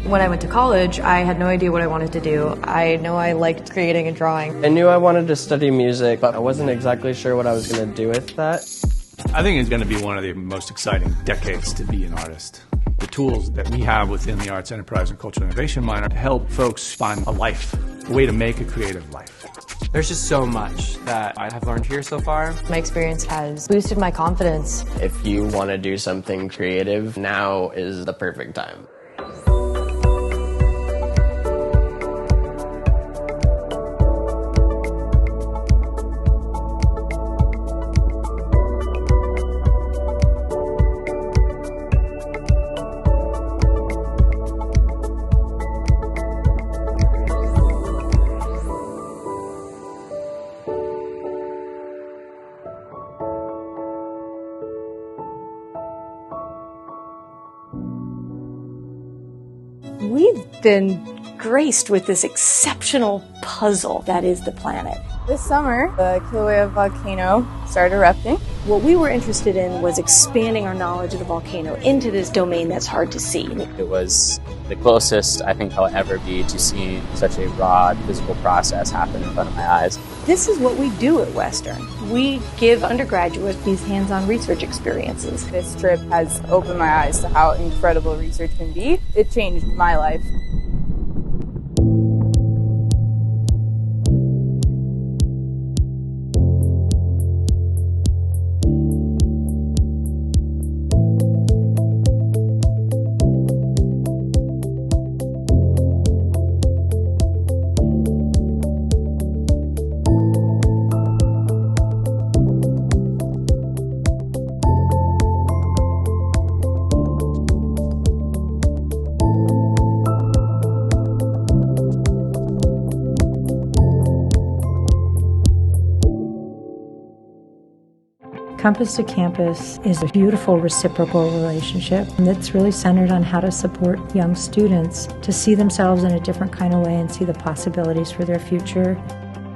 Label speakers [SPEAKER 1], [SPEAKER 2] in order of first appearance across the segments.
[SPEAKER 1] When I went to college, I had no idea what I wanted to do. I know I liked creating and drawing.
[SPEAKER 2] I knew I wanted to study music, but I wasn't exactly sure what I was going to do with that.
[SPEAKER 3] I think it's going to be one of the most exciting decades to be an artist. The tools that we have within the Arts Enterprise and Cultural Innovation Minor help folks find a life, a way to make a creative life.
[SPEAKER 4] There's just so much that I have learned here so far.
[SPEAKER 1] My experience has boosted my confidence.
[SPEAKER 2] If you want to do something creative, now is the perfect time.
[SPEAKER 5] We've been graced with this exceptional puzzle that is the planet.
[SPEAKER 6] This summer, the Kilauea volcano started erupting.
[SPEAKER 5] What we were interested in was expanding our knowledge of the volcano into this domain that's hard to see.
[SPEAKER 7] It was the closest I think I'll ever be to seeing such a raw physical process happen in front of my eyes.
[SPEAKER 5] This is what we do at Western. We give undergraduates these hands-on research experiences.
[SPEAKER 6] This trip has opened my eyes to how incredible research can be. It changed my life.
[SPEAKER 8] Campus to Campus is a beautiful reciprocal relationship that's really centered on how to support young students to see themselves in a different kind of way and see the possibilities for their future.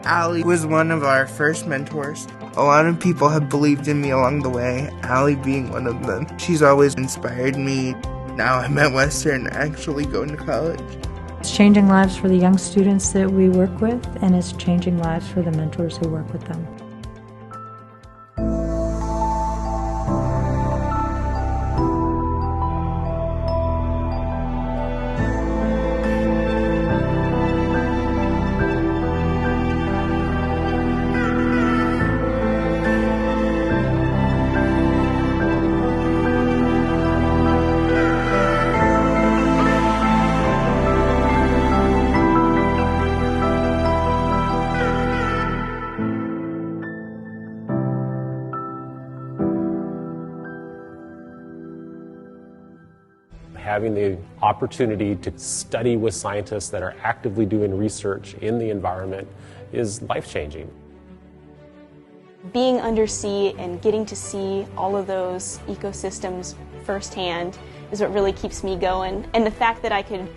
[SPEAKER 9] Allie was one of our first mentors. A lot of people have believed in me along the way, Allie being one of them. She's always inspired me. Now I'm at Western actually going to college.
[SPEAKER 8] It's changing lives for the young students that we work with, and it's changing lives for the mentors who work with them.
[SPEAKER 10] Having the opportunity to study with scientists that are actively doing research in the environment is life-changing.
[SPEAKER 11] Being undersea and getting to see all of those ecosystems firsthand is what really keeps me going. And the fact that I could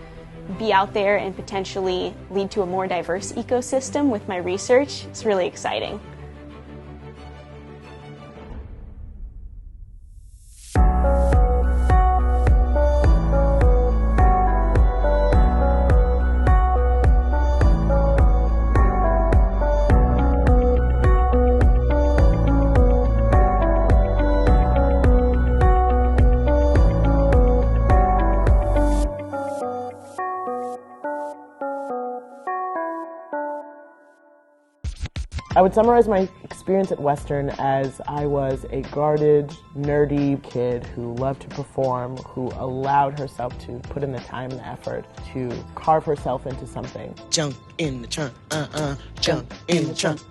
[SPEAKER 11] be out there and potentially lead to a more diverse ecosystem with my research is really exciting.
[SPEAKER 12] I would summarize my experience at Western as I was a guarded, nerdy kid who loved to perform, who allowed herself to put in the time and the effort to carve herself into something.
[SPEAKER 9] Jump in the trunk, jump in the trunk,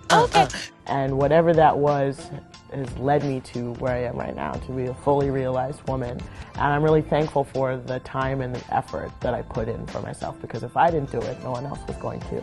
[SPEAKER 12] And whatever that was has led me to where I am right now, to be a fully realized woman. And I'm really thankful for the time and the effort that I put in for myself, because if I didn't do it, no one else was going to.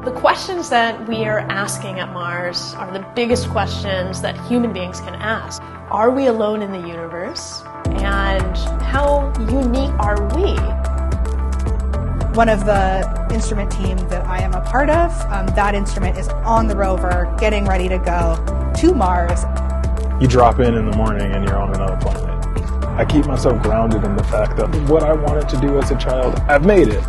[SPEAKER 13] The questions that we are asking at Mars are the biggest questions that human beings can ask. Are we alone in the universe? And how unique are we?
[SPEAKER 14] One of the instrument team that I am a part of, that instrument is on the rover, getting ready to go to Mars.
[SPEAKER 15] You drop in the morning and you're on another planet. I keep myself grounded in the fact that what I wanted to do as a child, I've made it.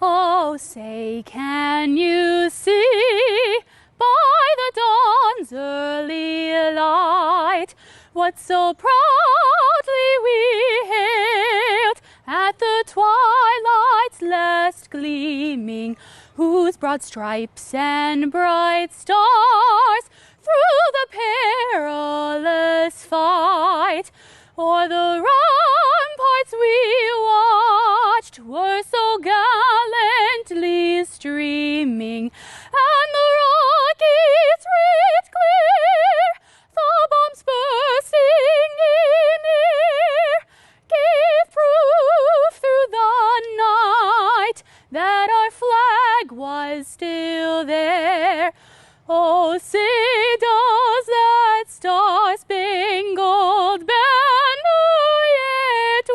[SPEAKER 16] Oh, say, can you see by the dawn's early light what so proudly we hailed at the twilight's last gleaming, whose broad stripes and bright stars through the perilous fight o'er the ramparts we watched were so gallantly streaming, and the rockets reached clear, the bombs bursting in air gave proof through the night that our flag was still there. Oh, say does that star-spangled banner yet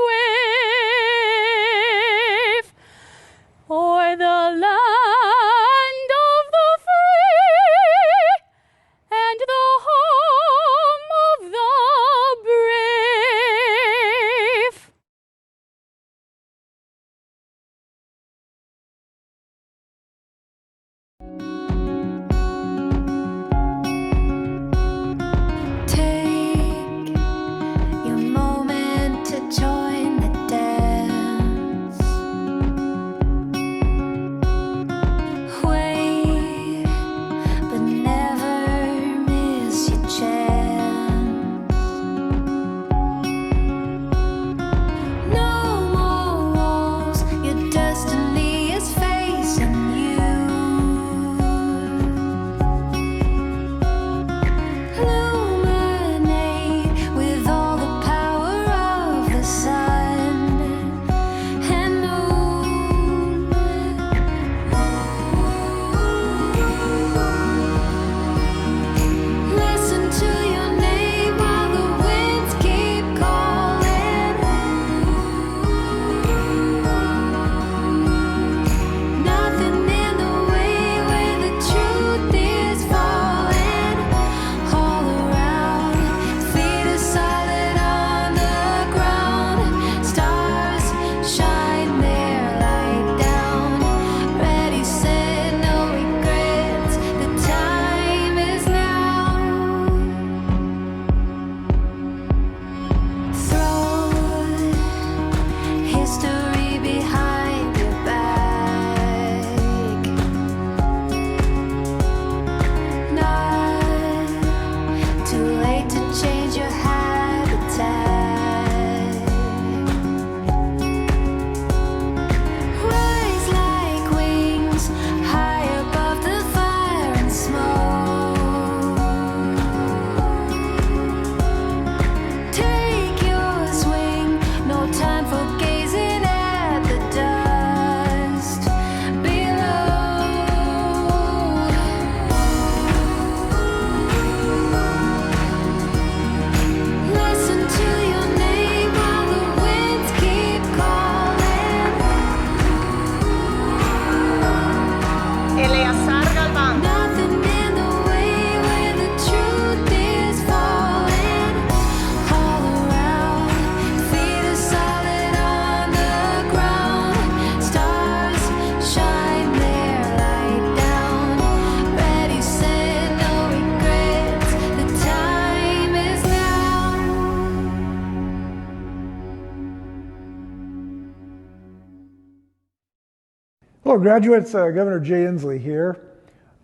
[SPEAKER 17] Hello, graduates. Governor Jay Inslee here.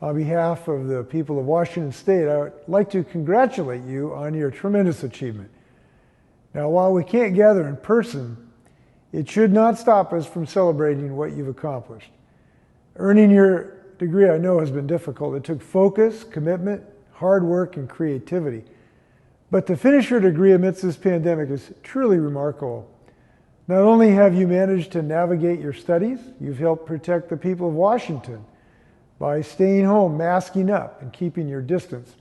[SPEAKER 17] On behalf of the people of Washington State, I would like to congratulate you on your tremendous achievement. Now, while we can't gather in person, it should not stop us from celebrating what you've accomplished. Earning your degree, I know, has been difficult. It took focus, commitment, hard work, and creativity. But to finish your degree amidst this pandemic is truly remarkable. Not only have you managed to navigate your studies, you've helped protect the people of Washington by staying home, masking up, and keeping your distance.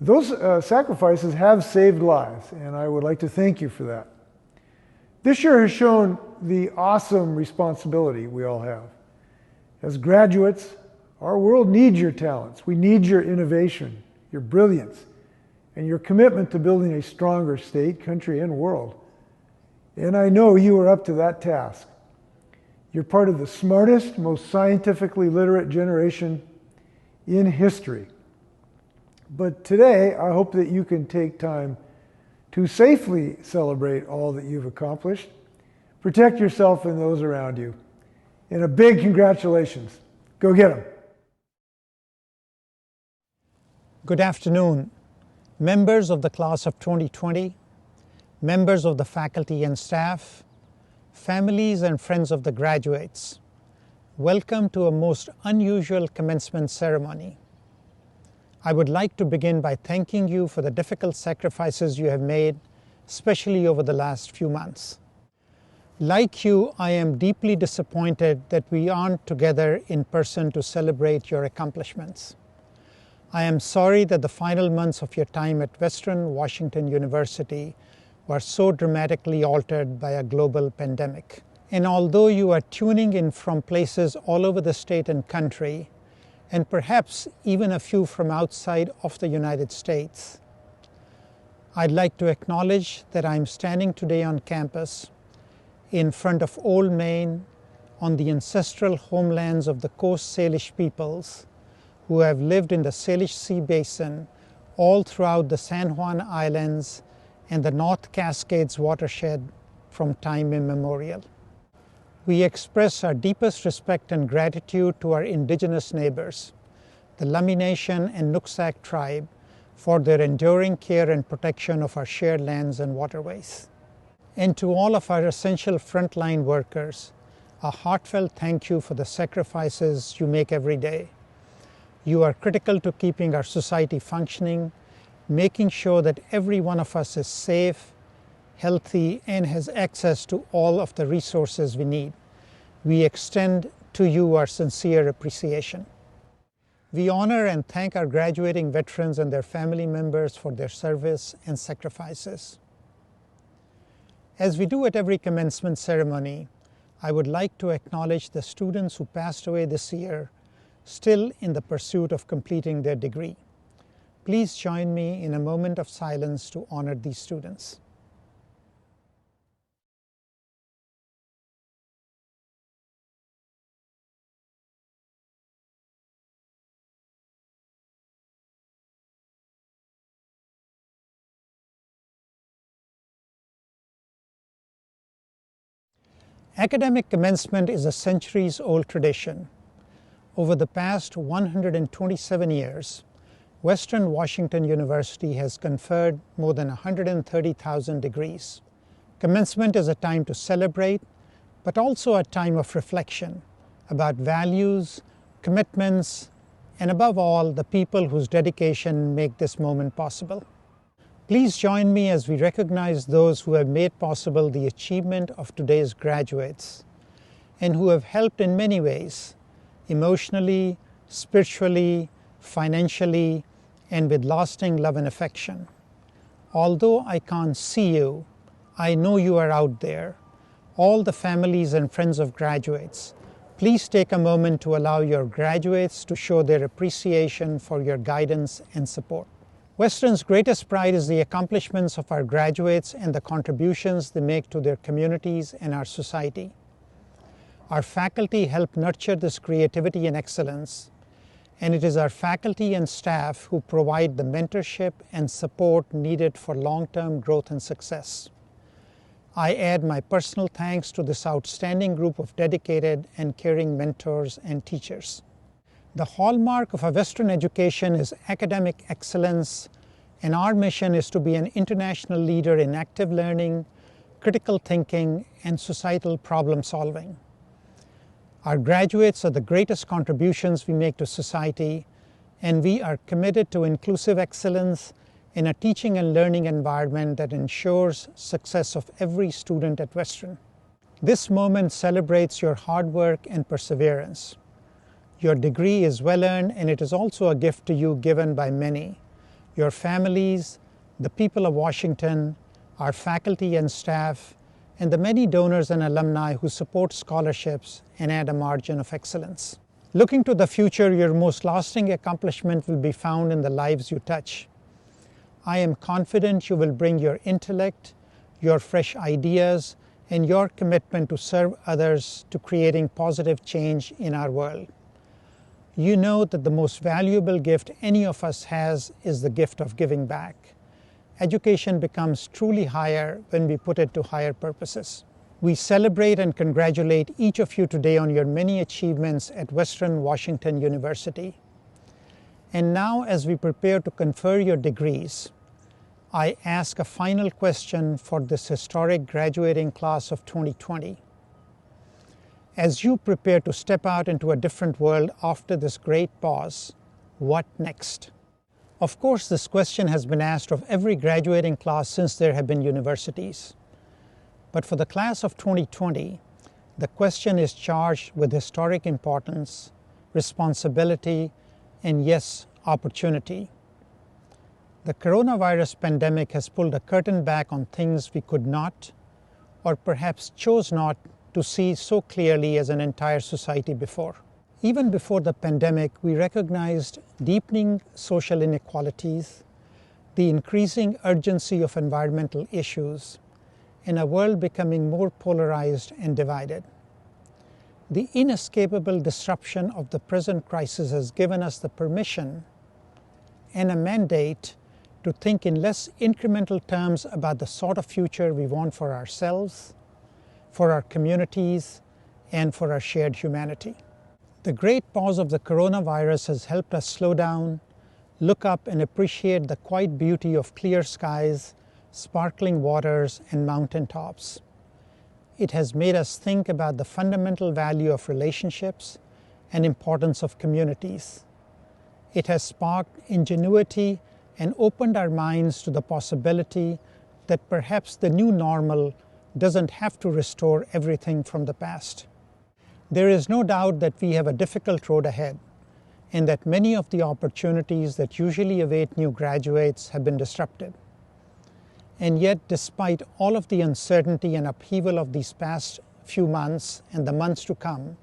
[SPEAKER 17] Those sacrifices have saved lives, and I would like to thank you for that. This year has shown the awesome responsibility we all have. As graduates, our world needs your talents. We need your innovation, your brilliance, and your commitment to building a stronger state, country, and world. And I know you are up to that task. You're part of the smartest, most scientifically literate generation in history. But today, I hope that you can take time to safely celebrate all that you've accomplished. Protect yourself and those around you. And a big congratulations. Go get them.
[SPEAKER 18] Good afternoon, members of the class of 2020, members of the faculty and staff, families and friends of the graduates. Welcome to a most unusual commencement ceremony. I would like to begin by thanking you for the difficult sacrifices you have made, especially over the last few months. Like you, I am deeply disappointed that we aren't together in person to celebrate your accomplishments. I am sorry that the final months of your time at Western Washington University were so dramatically altered by a global pandemic. And although you are tuning in from places all over the state and country, and perhaps even a few from outside of the United States, I'd like to acknowledge that I'm standing today on campus in front of Old Main on the ancestral homelands of the Coast Salish peoples who have lived in the Salish Sea Basin all throughout the San Juan Islands and the North Cascades watershed from time immemorial. We express our deepest respect and gratitude to our indigenous neighbors, the Lummi Nation and Nooksack tribe, for their enduring care and protection of our shared lands and waterways. And to all of our essential frontline workers, a heartfelt thank you for the sacrifices you make every day. You are critical to keeping our society functioning, making sure that every one of us is safe, healthy, and has access to all of the resources we need. We extend to you our sincere appreciation. We honor and thank our graduating veterans and their family members for their service and sacrifices. As we do at every commencement ceremony, I would like to acknowledge the students who passed away this year, still in the pursuit of completing their degree. Please join me in a moment of silence to honor these students. Academic commencement is a centuries-old tradition. Over the past 127 years, Western Washington University has conferred more than 130,000 degrees. Commencement is a time to celebrate, but also a time of reflection about values, commitments, and above all, the people whose dedication make this moment possible. Please join me as we recognize those who have made possible the achievement of today's graduates and who have helped in many ways, emotionally, spiritually, financially, and with lasting love and affection. Although I can't see you, I know you are out there. All the families and friends of graduates, please take a moment to allow your graduates to show their appreciation for your guidance and support. Western's greatest pride is the accomplishments of our graduates and the contributions they make to their communities and our society. Our faculty help nurture this creativity and excellence, and it is our faculty and staff who provide the mentorship and support needed for long-term growth and success. I add my personal thanks to this outstanding group of dedicated and caring mentors and teachers. The hallmark of a Western education is academic excellence, and our mission is to be an international leader in active learning, critical thinking, and societal problem solving. Our graduates are the greatest contributions we make to society, and we are committed to inclusive excellence in a teaching and learning environment that ensures success of every student at Western. This moment celebrates your hard work and perseverance. Your degree is well earned, and it is also a gift to you given by many, your families, the people of Washington, our faculty and staff, and the many donors and alumni who support scholarships and add a margin of excellence. Looking to the future, your most lasting accomplishment will be found in the lives you touch. I am confident you will bring your intellect, your fresh ideas, and your commitment to serve others to creating positive change in our world. You know that the most valuable gift any of us has is the gift of giving back. Education becomes truly higher when we put it to higher purposes. We celebrate and congratulate each of you today on your many achievements at Western Washington University. And now, as we prepare to confer your degrees, I ask a final question for this historic graduating class of 2020. As you prepare to step out into a different world after this great pause, what next? Of course, this question has been asked of every graduating class since there have been universities. But for the class of 2020, the question is charged with historic importance, responsibility, and yes, opportunity. The coronavirus pandemic has pulled a curtain back on things we could not, or perhaps chose not, to see so clearly as an entire society before. Even before the pandemic, we recognized deepening social inequalities, the increasing urgency of environmental issues, and a world becoming more polarized and divided. The inescapable disruption of the present crisis has given us the permission and a mandate to think in less incremental terms about the sort of future we want for ourselves, for our communities, and for our shared humanity. The great pause of the coronavirus has helped us slow down, look up, and appreciate the quiet beauty of clear skies, sparkling waters, and mountain tops. It has made us think about the fundamental value of relationships and importance of communities. It has sparked ingenuity and opened our minds to the possibility that perhaps the new normal doesn't have to restore everything from the past. There is no doubt that we have a difficult road ahead, and that many of the opportunities that usually await new graduates have been disrupted. And yet, despite all of the uncertainty and upheaval of these past few months and the months to come,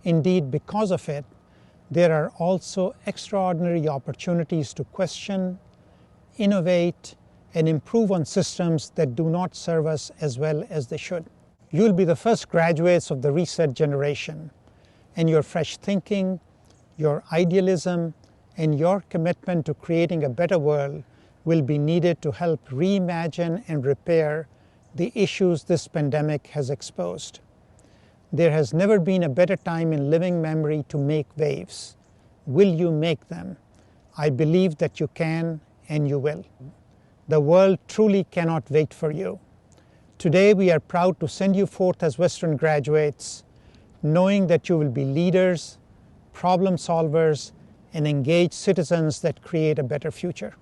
[SPEAKER 18] indeed because of it, there are also extraordinary opportunities to question, innovate, and improve on systems that do not serve us as well as they should. You will be the first graduates of the reset generation, and your fresh thinking, your idealism, and your commitment to creating a better world will be needed to help reimagine and repair the issues this pandemic has exposed. There has never been a better time in living memory to make waves. Will you make them? I believe that you can, and you will. The world truly cannot wait for you. Today we are proud to send you forth as Western graduates, knowing that you will be leaders, problem solvers, and engaged citizens that create a better future.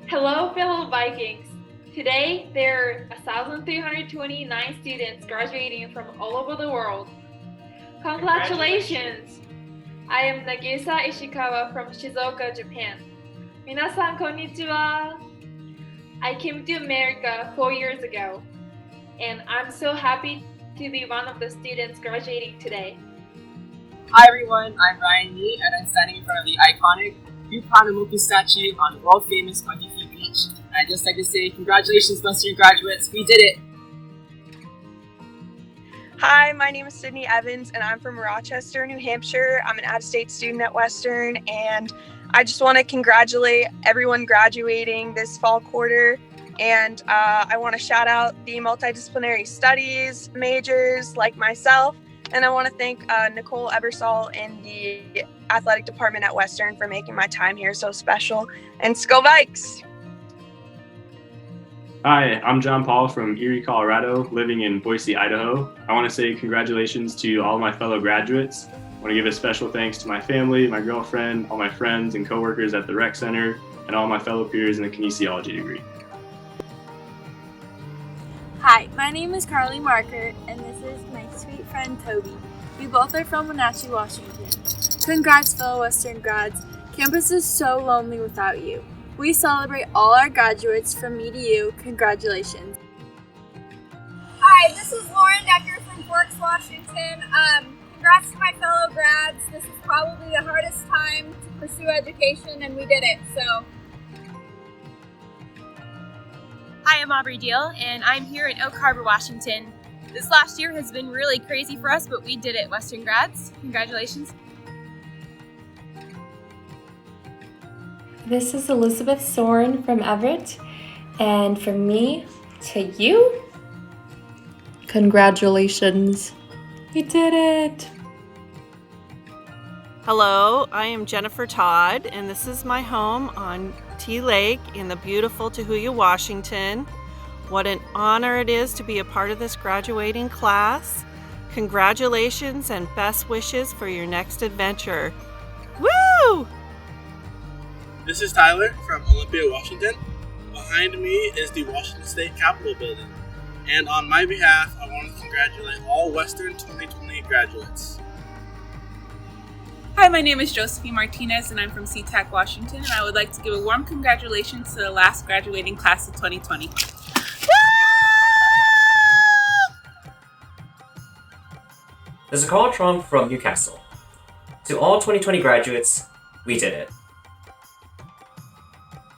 [SPEAKER 19] Hello, fellow Vikings. Today, there are 1,329 students graduating from all over the world. Congratulations! I am Nagisa Ishikawa from Shizuoka, Japan. Minasan konnichiwa. I came to America 4 years ago, and I'm so happy to be one of the students graduating today.
[SPEAKER 20] Hi everyone, I'm Ryan Lee, and I'm standing in front of the iconic Upanamoku statue on world-famous Waikiki Beach. And I'd just like to say congratulations, Western graduates, we did it!
[SPEAKER 21] Hi, my name is Sydney Evans, and I'm from Rochester, New Hampshire. I'm an out-of-state student at Western, and I just want to congratulate everyone graduating this fall quarter. And I want to shout out the multidisciplinary studies majors like myself. And I want to thank Nicole Ebersol in the athletic department at Western for making my time here so special. And Go Vikes!
[SPEAKER 22] Hi, I'm John Paul from Erie, Colorado, living in Boise, Idaho. I want to say congratulations to all my fellow graduates. I want to give a special thanks to my family, my girlfriend, all my friends and coworkers at the Rec Center, and all my fellow peers in the kinesiology degree.
[SPEAKER 23] Hi, my name is Carly Marker, and this is my sweet friend Toby. We both are from Wenatchee, Washington. Congrats, fellow Western grads. Campus is so lonely without you. We celebrate all our graduates from me to you. Congratulations.
[SPEAKER 24] Hi, this is Lauren Decker from Forks, Washington. Congrats to my fellow grads. This is probably the hardest time to pursue education, and we did it, so.
[SPEAKER 25] Hi, I'm Aubrey Deal, and I'm here in Oak Harbor, Washington. This last year has been really crazy for us, but we did it, Western grads. Congratulations.
[SPEAKER 26] This is Elizabeth Soren from Everett, and from me to you, congratulations. You did it!
[SPEAKER 27] Hello, I am Jennifer Todd, and this is my home on Tea Lake in the beautiful Tahuya, Washington. What an honor it is to be a part of this graduating class. Congratulations and best wishes for your next adventure. Woo!
[SPEAKER 28] This is Tyler from Olympia, Washington. Behind me is the Washington State Capitol building. And on my behalf, I want to congratulate all Western 2020 graduates.
[SPEAKER 29] Hi, my name is Josephine Martinez, and I'm from SeaTac, Washington, and I would like to give a warm congratulations to the last graduating class of 2020.
[SPEAKER 30] This is Carl Trump from Newcastle. To all 2020 graduates, we did it.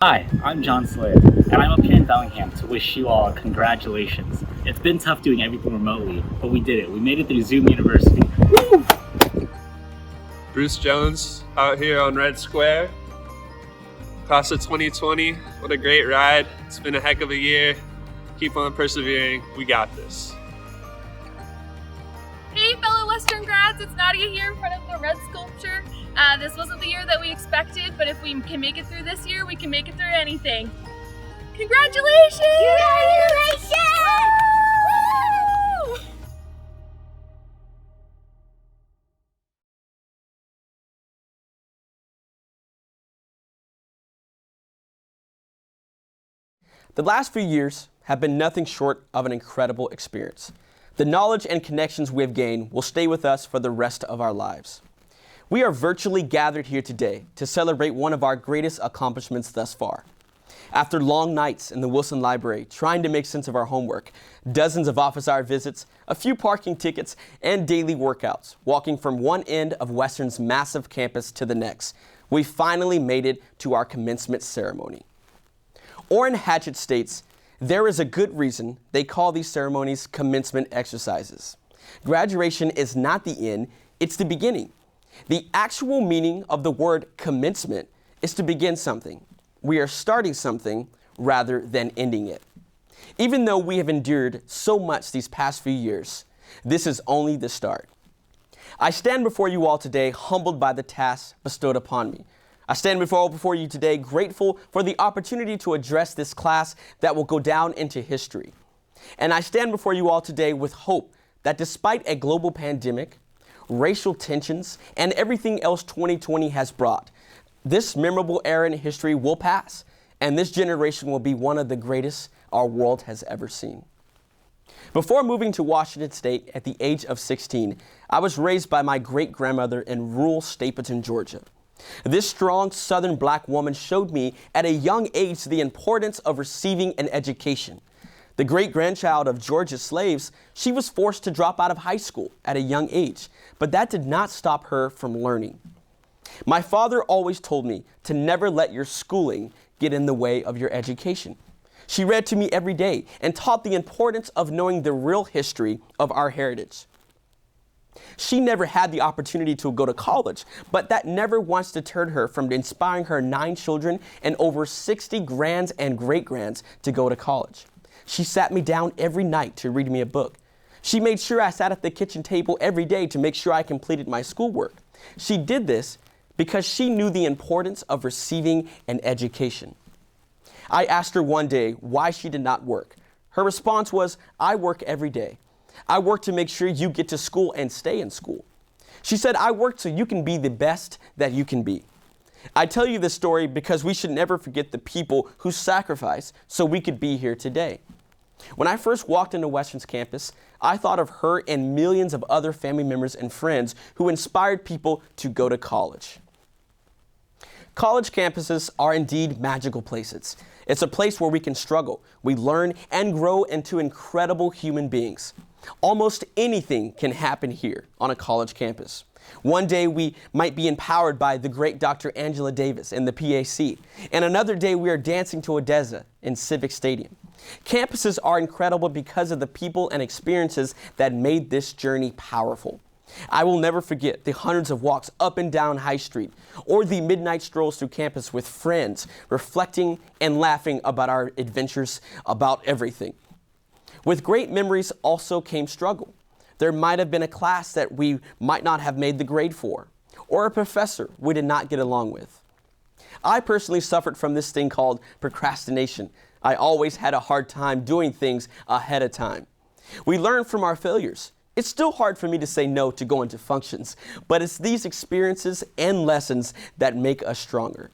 [SPEAKER 31] Hi, I'm John Slayer, and I'm up here in Bellingham to wish you all congratulations. It's been tough doing everything remotely, but we did it. We made it through Zoom University. Woo!
[SPEAKER 32] Bruce Jones out here on Red Square. Class of 2020, what a great ride. It's been a heck of a year. Keep on persevering, we got this.
[SPEAKER 25] Hey, fellow Western grads, it's Nadia here in front of the red sculpture. This wasn't the year that we expected, but if we can make it through this year, we can make it through anything. Congratulations! Congratulations! Woo!
[SPEAKER 2] The last few years have been nothing short of an incredible experience. The knowledge and connections we have gained will stay with us for the rest of our lives. We are virtually gathered here today to celebrate one of our greatest accomplishments thus far. After long nights in the Wilson Library trying to make sense of our homework, dozens of office hour visits, a few parking tickets, and daily workouts, walking from one end of Western's massive campus to the next, we finally made it to our commencement ceremony. Orrin Hatchett states, "There is a good reason they call these ceremonies commencement exercises. Graduation is not the end, it's the beginning. The actual meaning of the word commencement is to begin something. We are starting something rather than ending it. Even though we have endured so much these past few years, this is only the start. I stand before you all today humbled by the task bestowed upon me. I stand before you today grateful for the opportunity to address this class that will go down into history. And I stand before you all today with hope that despite a global pandemic, racial tensions, and everything else 2020 has brought, this memorable era in history will pass, and this generation will be one of the greatest our world has ever seen. Before moving to Washington State at the age of 16, I was raised by my great-grandmother in rural Stapleton, Georgia. This strong Southern black woman showed me at a young age the importance of receiving an education. The great-grandchild of Georgia's slaves, she was forced to drop out of high school at a young age, but that did not stop her from learning. My father always told me to never let your schooling get in the way of your education. She read to me every day and taught the importance of knowing the real history of our heritage. She never had the opportunity to go to college, but that never once deterred her from inspiring her 9 children and over 60 grands and great-grands to go to college. She sat me down every night to read me a book. She made sure I sat at the kitchen table every day to make sure I completed my schoolwork. She did this because she knew the importance of receiving an education. I asked her one day why she did not work. Her response was, "I work every day. I work to make sure you get to school and stay in school." She said, "I work so you can be the best that you can be." I tell you this story because we should never forget the people who sacrificed so we could be here today. When I first walked into Western's campus, I thought of her and millions of other family members and friends who inspired people to go to college. College campuses are indeed magical places. It's a place where we can struggle, we learn, and grow into incredible human beings. Almost anything can happen here on a college campus. One day we might be empowered by the great Dr. Angela Davis in the PAC, and another day we are dancing to Odessa in Civic Stadium. Campuses are incredible because of the people and experiences that made this journey powerful. I will never forget the hundreds of walks up and down High Street or the midnight strolls through campus with friends, reflecting and laughing about our adventures about everything. With great memories also came struggle. There might have been a class that we might not have made the grade for, or a professor we did not get along with. I personally suffered from this thing called procrastination. I always had a hard time doing things ahead of time. We learn from our failures. It's still hard for me to say no to going to functions, but it's these experiences and lessons that make us stronger.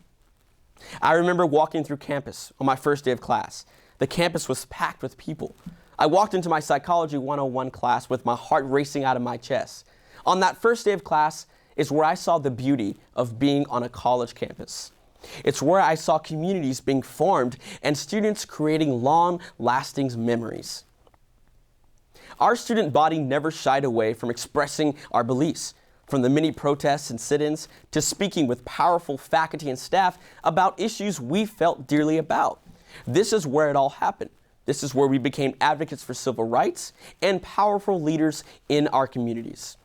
[SPEAKER 2] I remember walking through campus on my first day of class. The campus was packed with people. I walked into my Psychology 101 class with my heart racing out of my chest. On that first day of class is where I saw the beauty of being on a college campus. It's where I saw communities being formed and students creating long-lasting memories. Our student body never shied away from expressing our beliefs, from the many protests and sit-ins to speaking with powerful faculty and staff about issues we felt dearly about. This is where it all happened. This is where we became advocates for civil rights and powerful leaders in our communities.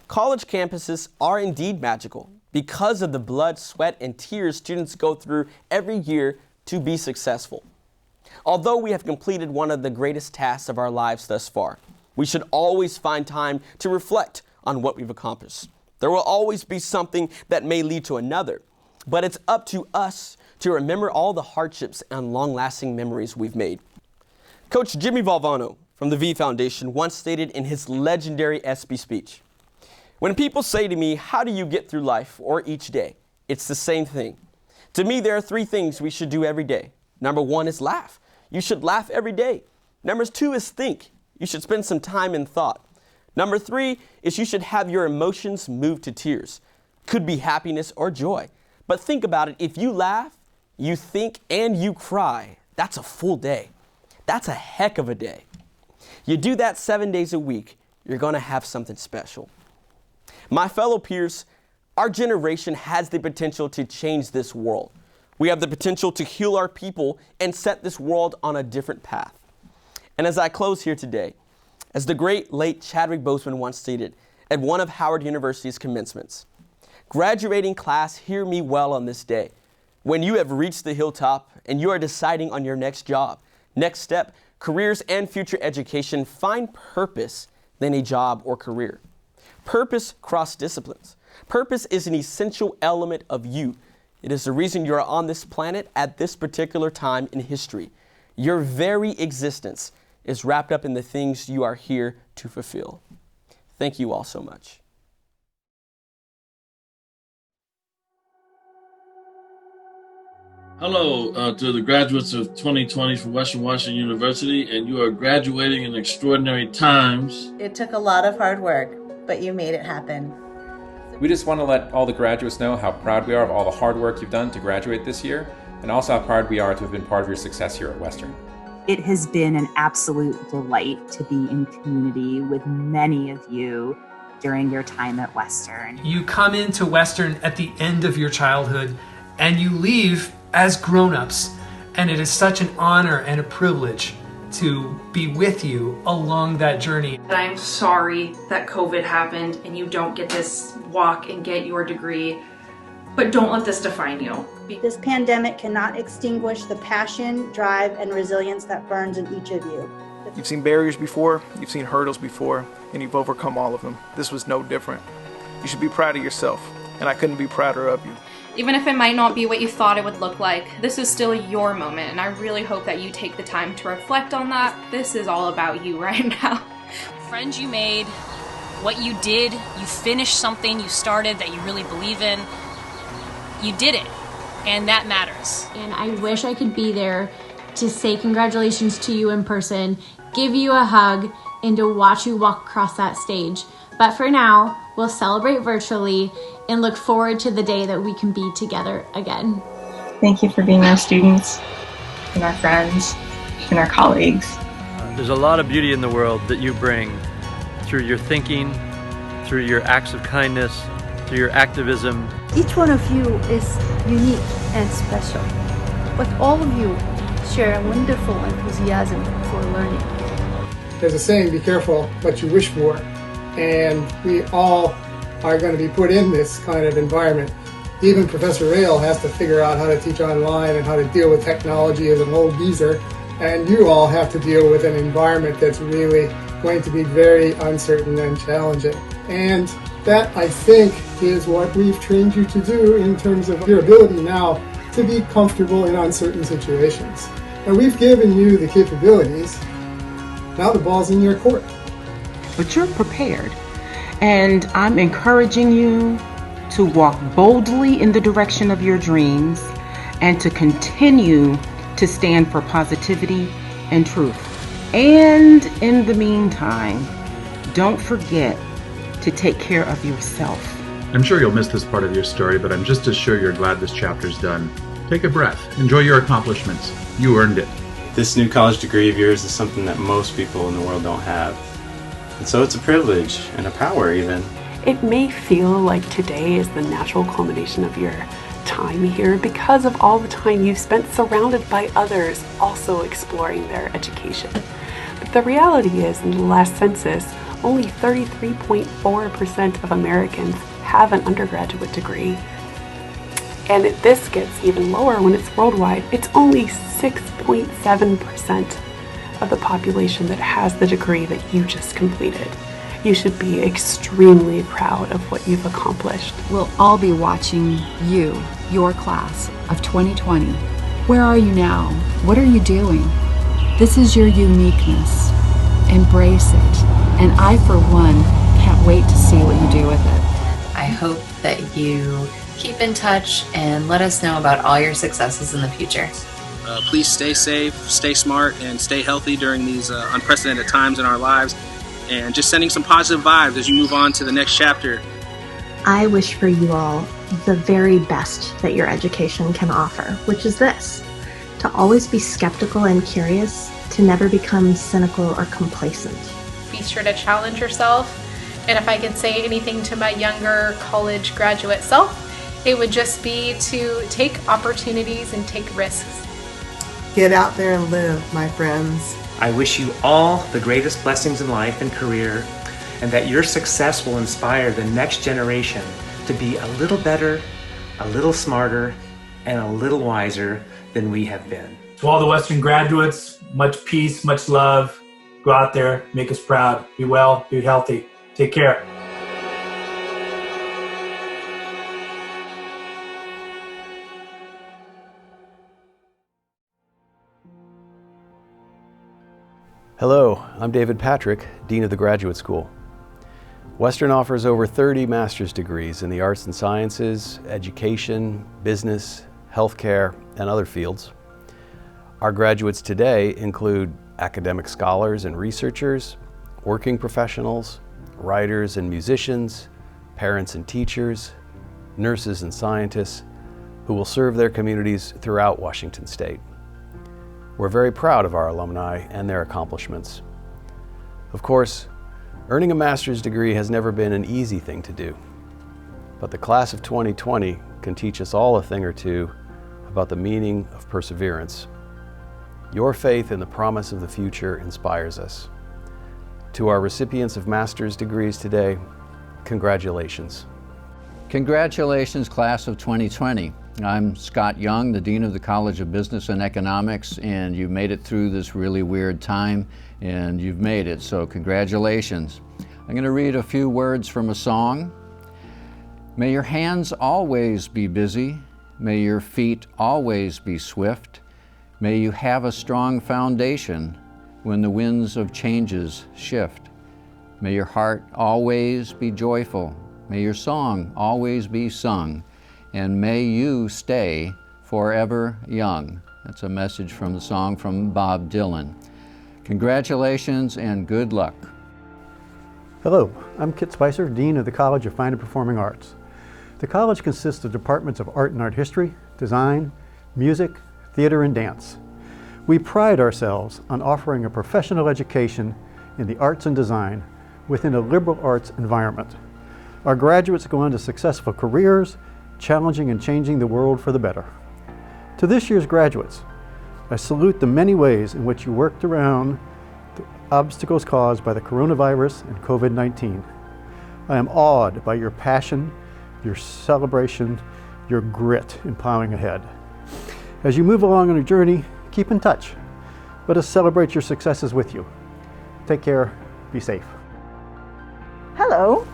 [SPEAKER 2] College campuses are indeed magical because of the blood, sweat, and tears students go through every year to be successful. Although we have completed one of the greatest tasks of our lives thus far, we should always find time to reflect on what we've accomplished. There will always be something that may lead to another, but it's up to us to remember all the hardships and long-lasting memories we've made. Coach Jimmy Valvano from the V Foundation once stated in his legendary SB speech, "When people say to me, 'How do you get through life or each day?' it's the same thing. To me, there are 3 things we should do every day. Number 1 is laugh. You should laugh every day. Number 2 is think. You should spend some time in thought. Number 3 is you should have your emotions move to tears. Could be happiness or joy. But think about it. If you laugh, you think, and you cry, that's a full day. That's a heck of a day. You do that 7 days a week, you're going to have something special." My fellow peers, our generation has the potential to change this world. We have the potential to heal our people and set this world on a different path. And as I close here today, as the great late Chadwick Boseman once stated at one of Howard University's commencements, "Graduating class, hear me well on this day. When you have reached the hilltop and you are deciding on your next job, next step, careers, and future education, find purpose than a job or career. Purpose cross disciplines. Purpose is an essential element of you. It is the reason you are on this planet at this particular time in history. Your very existence is wrapped up in the things you are here to fulfill." Thank you all so much.
[SPEAKER 1] Hello to the graduates of 2020 from Western Washington University, and you are graduating in extraordinary times.
[SPEAKER 3] It took a lot of hard work, but you made it happen.
[SPEAKER 4] We just want to let all the graduates know how proud we are of all the hard work you've done to graduate this year, and also how proud we are to have been part of your success here at Western.
[SPEAKER 5] It has been an absolute delight to be in community with many of you during your time at Western.
[SPEAKER 6] You come into Western at the end of your childhood and you leave as grown-ups, and it is such an honor and a privilege to be with you along that journey.
[SPEAKER 7] I'm sorry that COVID happened and you don't get to walk and get your degree, but don't let this define you.
[SPEAKER 8] This pandemic cannot extinguish the passion, drive, and resilience that burns in each of you.
[SPEAKER 9] You've seen barriers before, you've seen hurdles before, and you've overcome all of them. This was no different. You should be proud of yourself, and I couldn't be prouder of you.
[SPEAKER 10] Even if it might not be what you thought it would look like, this is still your moment, and I really hope that you take the time to reflect on that. This is all about you right now.
[SPEAKER 11] Friends you made, what you did, you finished something you started that you really believe in. You did it, and that matters.
[SPEAKER 12] And I wish I could be there to say congratulations to you in person, give you a hug, and to watch you walk across that stage. But for now, we'll celebrate virtually and look forward to the day that we can be together again.
[SPEAKER 13] Thank you for being our students and our friends and our colleagues.
[SPEAKER 33] There's a lot of beauty in the world that you bring through your thinking, through your acts of kindness, through your activism.
[SPEAKER 34] Each one of you is unique and special, but all of you share a wonderful enthusiasm for learning.
[SPEAKER 35] There's a saying, be careful what you wish for, and we all are going to be put in this kind of environment. Even Professor Rail has to figure out how to teach online and how to deal with technology as an old geezer, and you all have to deal with an environment that's really going to be very uncertain and challenging. And that, I think, is what we've trained you to do in terms of your ability now to be comfortable in uncertain situations. And we've given you the capabilities. Now the ball's in your court.
[SPEAKER 36] But you're prepared. And I'm encouraging you to walk boldly in the direction of your dreams and to continue to stand for positivity and truth. And in the meantime, don't forget to take care of yourself.
[SPEAKER 37] I'm sure you'll miss this part of your story, but I'm just as sure you're glad this chapter's done. Take a breath. Enjoy your accomplishments. You earned it.
[SPEAKER 38] This new college degree of yours is something that most people in the world don't have. And so it's a privilege and a power even.
[SPEAKER 39] It may feel like today is the natural culmination of your time here because of all the time you've spent surrounded by others also exploring their education. But the reality is, in the last census, only 33.4% of Americans have an undergraduate degree. And this gets even lower when it's worldwide. It's only 6.7% of the population that has the degree that you just completed. You should be extremely proud of what you've accomplished.
[SPEAKER 40] We'll all be watching you, your class of 2020. Where are you now? What are you doing? This is your uniqueness. Embrace it. And I, for one, can't wait to see what you do with it.
[SPEAKER 41] I hope that you keep in touch and let us know about all your successes in the future.
[SPEAKER 42] Please stay safe, stay smart, and stay healthy during these unprecedented times in our lives. And just sending some positive vibes as you move on to the next chapter.
[SPEAKER 43] I wish for you all the very best that your education can offer, which is this: to always be skeptical and curious, to never become cynical or complacent.
[SPEAKER 10] Be sure to challenge yourself. And if I could say anything to my younger college graduate self, it would just be to take opportunities and take risks.
[SPEAKER 44] Get out there and live, my friends.
[SPEAKER 45] I wish you all the greatest blessings in life and career, and that your success will inspire the next generation to be a little better, a little smarter, and a little wiser than we have been.
[SPEAKER 46] To all the Western graduates, much peace, much love. Go out there, make us proud. Be well, be healthy. Take care.
[SPEAKER 47] Hello, I'm David Patrick, Dean of the Graduate School. Western offers over 30 master's degrees in the arts and sciences, education, business, healthcare, and other fields. Our graduates today include academic scholars and researchers, working professionals, writers and musicians, parents and teachers, nurses and scientists who will serve their communities throughout Washington State. We're very proud of our alumni and their accomplishments. Of course, earning a master's degree has never been an easy thing to do, but the class of 2020 can teach us all a thing or two about the meaning of perseverance. Your faith in the promise of the future inspires us. To our recipients of master's degrees today, congratulations.
[SPEAKER 1] Congratulations, class of 2020. I'm Scott Young, the Dean of the College of Business and Economics, and you made it through this really weird time, and you've made it, so congratulations. I'm going to read a few words from a song. May your hands always be busy. May your feet always be swift. May you have a strong foundation when the winds of changes shift. May your heart always be joyful. May your song always be sung. And may you stay forever young. That's a message from the song from Bob Dylan. Congratulations and good luck.
[SPEAKER 2] Hello, I'm Kit Spicer, Dean of the College of Fine and Performing Arts. The college consists of departments of art and art history, design, music, theater, and dance. We pride ourselves on offering a professional education in the arts and design within a liberal arts environment. Our graduates go on to successful careers, challenging and changing the world for the better. To this year's graduates, I salute the many ways in which you worked around the obstacles caused by the coronavirus and COVID-19. I am awed by your passion, your celebration, your grit in plowing ahead. As you move along on your journey, keep in touch. Let us celebrate your successes with you. Take care, be safe.
[SPEAKER 3] Hello.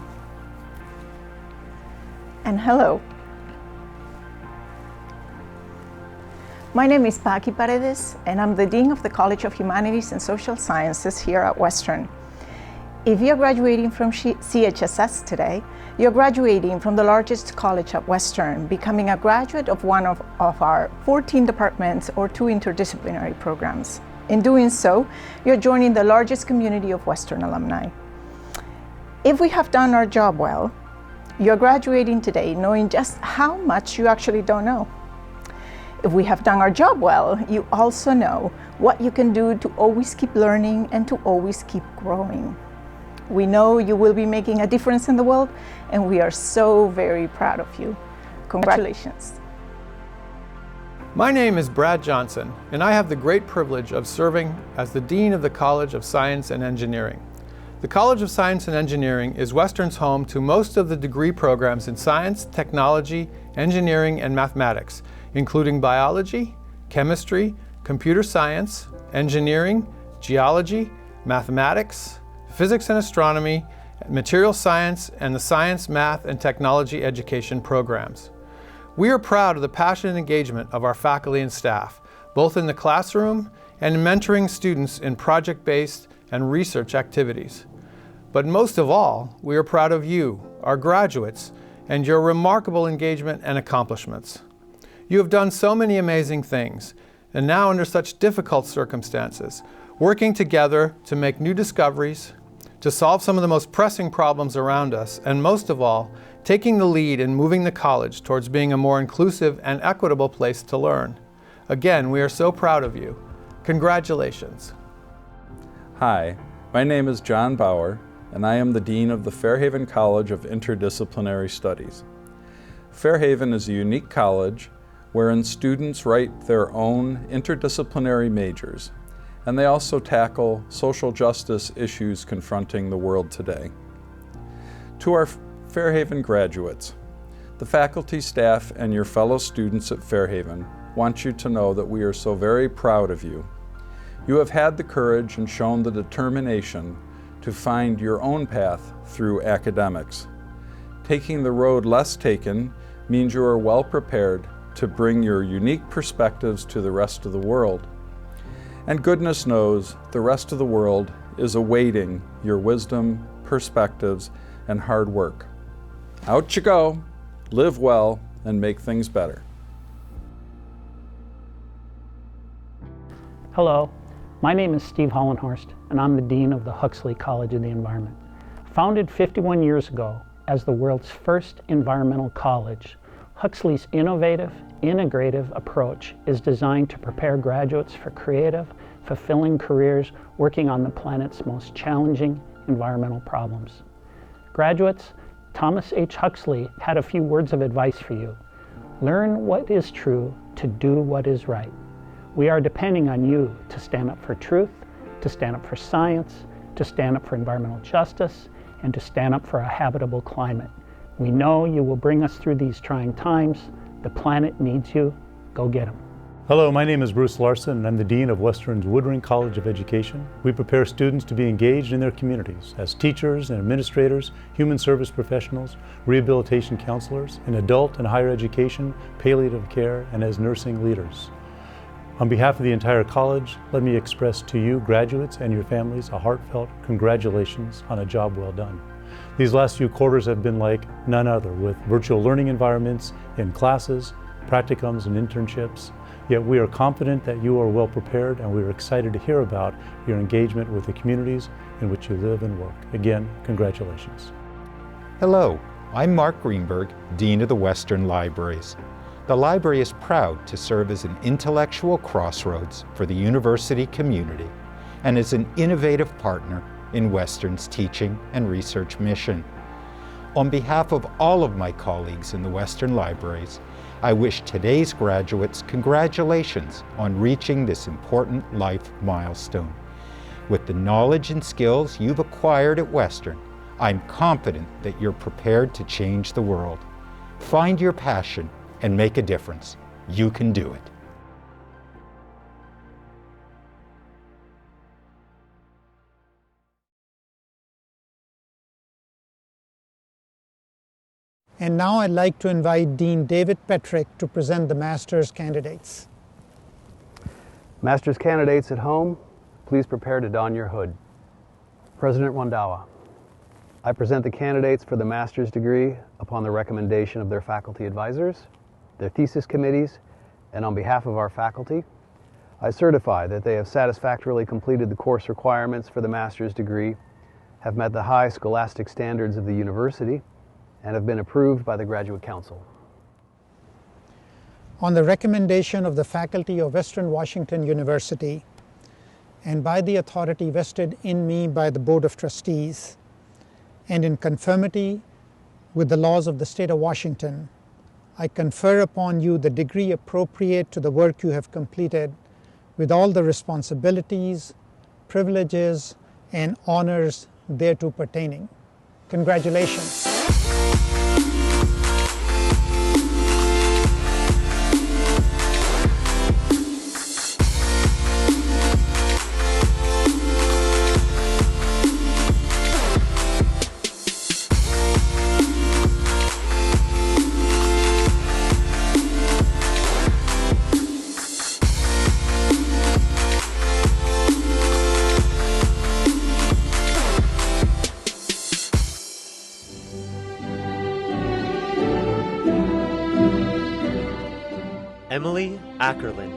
[SPEAKER 3] And hello. My name is Paqui Paredes, and I'm the Dean of the College of Humanities and Social Sciences here at Western. If you're graduating from CHSS today, you're graduating from the largest college at Western, becoming a graduate of one of our 14 departments or 2 interdisciplinary programs. In doing so, you're joining the largest community of Western alumni. If we have done our job well, you're graduating today knowing just how much you actually don't know. If we have done our job well, you also know what you can do to always keep learning and to always keep growing. We know you will be making a difference in the world, and we are so very proud of you. Congratulations.
[SPEAKER 9] My name is Brad Johnson, and I have the great privilege of serving as the Dean of the College of Science and Engineering. The College of Science and Engineering is Western's home to most of the degree programs in science, technology, engineering, and mathematics, including biology, chemistry, computer science, engineering, geology, mathematics, physics and astronomy, material science, and the science, math, and technology education programs. We are proud of the passion and engagement of our faculty and staff, both in the classroom and in mentoring students in project-based and research activities. But most of all, we are proud of you, our graduates, and your remarkable engagement and accomplishments. You have done so many amazing things, and now under such difficult circumstances, working together to make new discoveries, to solve some of the most pressing problems around us, and most of all, taking the lead in moving the college towards being a more inclusive and equitable place to learn. Again, we are so proud of you. Congratulations.
[SPEAKER 4] Hi, my name is John Bauer, and I am the Dean of the Fairhaven College of Interdisciplinary Studies. Fairhaven is a unique college wherein students write their own interdisciplinary majors, and they also tackle social justice issues confronting the world today. To our Fairhaven graduates, the faculty, staff, and your fellow students at Fairhaven want you to know that we are so very proud of you. You have had the courage and shown the determination to find your own path through academics. Taking the road less taken means you are well prepared to bring your unique perspectives to the rest of the world. And goodness knows the rest of the world is awaiting your wisdom, perspectives, and hard work. Out you go, live well, and make things better.
[SPEAKER 5] Hello, my name is Steve Hollenhorst, and I'm the Dean of the Huxley College of the Environment. Founded 51 years ago as the world's first environmental college, Huxley's innovative, integrative approach is designed to prepare graduates for creative, fulfilling careers working on the planet's most challenging environmental problems. Graduates, Thomas H. Huxley had a few words of advice for you. Learn what is true to do what is right. We are depending on you to stand up for truth, to stand up for science, to stand up for environmental justice, and to stand up for a habitable climate. We know you will bring us through these trying times. The planet needs you. Go get them.
[SPEAKER 2] Hello, my name is Bruce Larson, and I'm the Dean of Western's Woodring College of Education. We prepare students to be engaged in their communities as teachers and administrators, human service professionals, rehabilitation counselors, in adult and higher education, palliative care, and as nursing leaders. On behalf of the entire college, let me express to you, graduates, and your families, a heartfelt congratulations on a job well done. These last few quarters have been like none other, with virtual learning environments in classes, practicums, and internships. Yet we are confident that you are well prepared, and we are excited to hear about your engagement with the communities in which you live and work. Again, congratulations.
[SPEAKER 6] Hello, I'm Mark Greenberg, Dean of the Western Libraries. The library is proud to serve as an intellectual crossroads for the university community and is an innovative partner in Western's teaching and research mission. On behalf of all of my colleagues in the Western Libraries, I wish today's graduates congratulations on reaching this important life milestone. With the knowledge and skills you've acquired at Western, I'm confident that you're prepared to change the world. Find your passion and make a difference. You can do it.
[SPEAKER 7] And now I'd like to invite Dean David Petrick to present the master's candidates.
[SPEAKER 47] Master's candidates at home, please prepare to don your hood. President Randhawa, I present the candidates for the master's degree upon the recommendation of their faculty advisors, their thesis committees, and on behalf of our faculty. I certify that they have satisfactorily completed the course requirements for the master's degree, have met the high scholastic standards of the university, and have been approved by the Graduate Council.
[SPEAKER 7] On the recommendation of the faculty of Western Washington University, and by the authority vested in me by the Board of Trustees, and in conformity with the laws of the state of Washington, I confer upon you the degree appropriate to the work you have completed, with all the responsibilities, privileges, and honors thereto pertaining. Congratulations.
[SPEAKER 8] Emily Ackerland,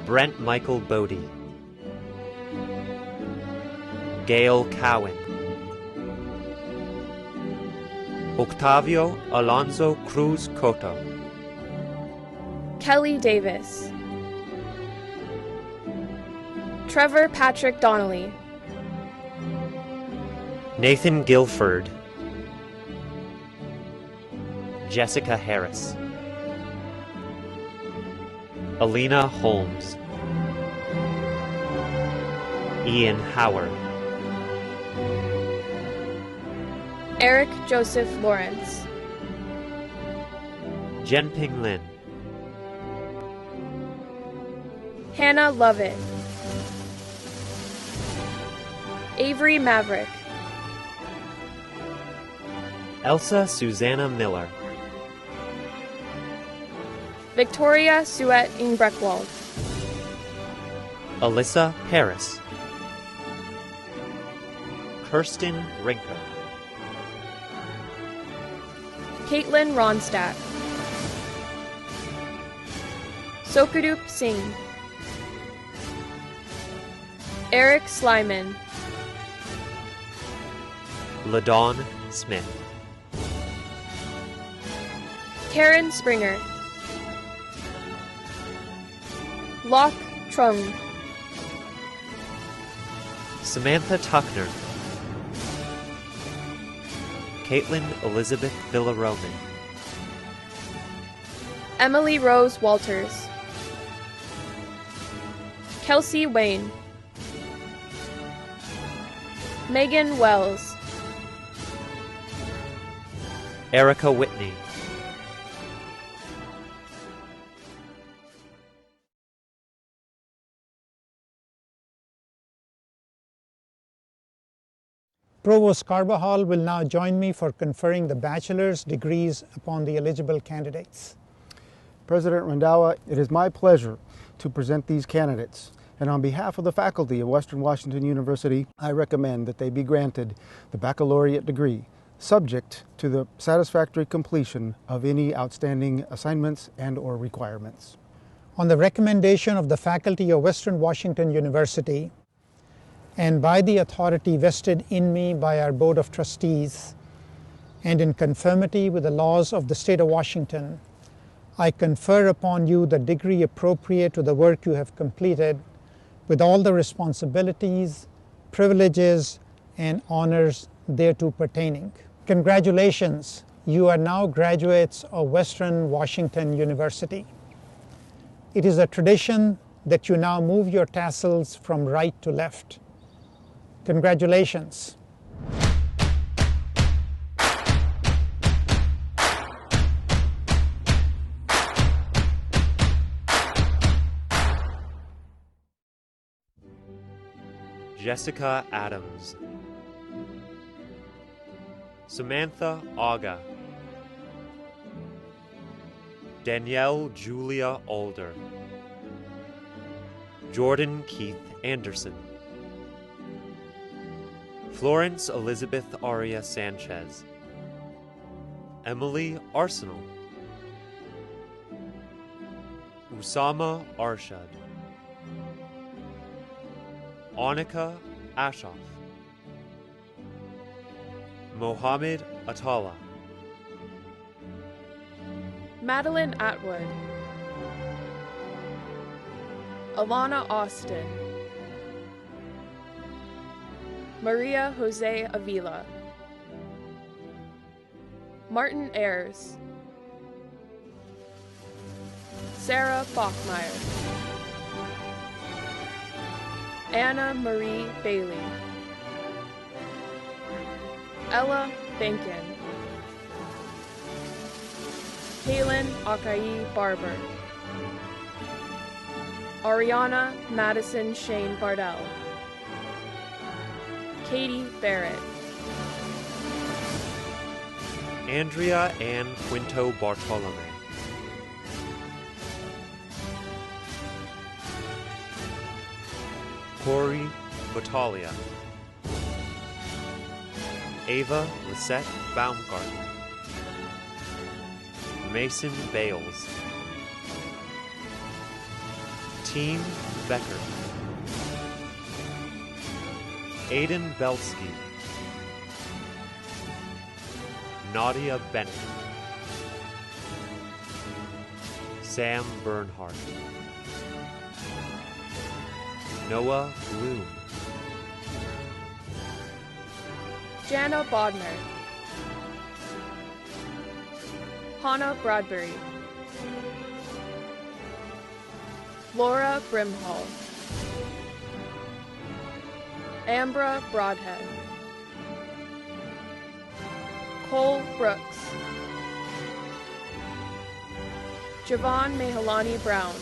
[SPEAKER 8] Brent Michael Bodie, Gail Cowan, Octavio Alonso Cruz Cotto,
[SPEAKER 11] Kelly Davis, Trevor Patrick Donnelly,
[SPEAKER 8] Nathan Guilford, Jessica Harris, Alina Holmes, Ian Howard,
[SPEAKER 11] Eric Joseph Lawrence,
[SPEAKER 8] Jenping Lin,
[SPEAKER 11] Hannah Lovett, Avery Maverick,
[SPEAKER 8] Elsa Susanna Miller,
[SPEAKER 11] Victoria Suet Ingbreckwald,
[SPEAKER 8] Alyssa Paris, Kirsten Rinker,
[SPEAKER 11] Caitlin Ronstadt, Sokadup Singh, Eric Slyman,
[SPEAKER 8] LaDawn Smith,
[SPEAKER 11] Karen Springer, Locke Trung,
[SPEAKER 8] Samantha Tuckner, Caitlin Elizabeth Villaroman,
[SPEAKER 11] Emily Rose Walters, Kelsey Wayne, Megan Wells,
[SPEAKER 8] Erica Whitney,
[SPEAKER 7] Provost Carbajal will now join me for conferring the bachelor's degrees upon the eligible candidates.
[SPEAKER 2] President Rendawa, it is my pleasure to present these candidates. And on behalf of the faculty of Western Washington University, I recommend that they be granted the baccalaureate degree, subject to the satisfactory completion of any outstanding assignments and/or requirements.
[SPEAKER 7] On the recommendation of the faculty of Western Washington University, and by the authority vested in me by our Board of Trustees, and in conformity with the laws of the state of Washington, I confer upon you the degree appropriate to the work you have completed, with all the responsibilities, privileges, and honors thereto pertaining. Congratulations, you are now graduates of Western Washington University. It is a tradition that you now move your tassels from right to left. Congratulations.
[SPEAKER 8] Jessica Adams, Samantha Aga, Danielle Julia Alder, Jordan Keith Anderson, Florence Elizabeth Aria Sanchez, Emily Arsenal, Usama Arshad, Annika Ashoff, Mohammed Atala,
[SPEAKER 11] Madeline Atwood, Alana Austin, Maria Jose Avila, Martin Ayers, Sarah Bachmeyer, Anna Marie Bailey, Ella Bankin, Kaylin Akai Barber, Ariana Madison Shane Bardell, Katie Barrett,
[SPEAKER 8] Andrea Ann Quinto Bartolome, Corey Battaglia, Ava Lisette Baumgarten, Mason Bales, Team Becker, Aiden Belsky, Nadia Bennett, Sam Bernhardt, Noah Bloom,
[SPEAKER 11] Jana Bodner, Hannah Bradbury, Laura Brimhall, Ambra Broadhead, Cole Brooks, Javon Mehalani Brown,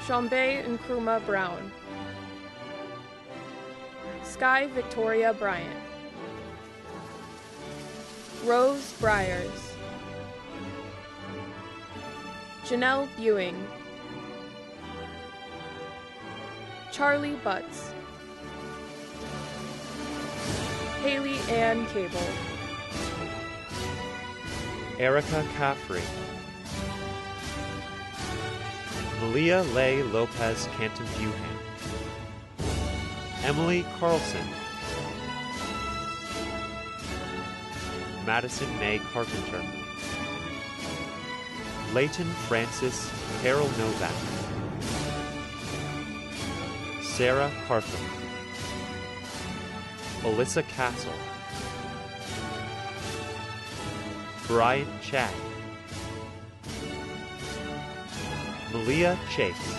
[SPEAKER 11] Shambe Nkrumah Brown, Sky Victoria Bryant, Rose Briers, Janelle Ewing, Charlie Butts, Haley Ann Cable,
[SPEAKER 8] Erica Caffrey, Malia Leigh Lopez Canton-Buchan, Emily Carlson, Madison May Carpenter, Leighton Francis Carol Novak, Sarah Cartham, Alyssa Castle, Brian Chad, Malia Chase,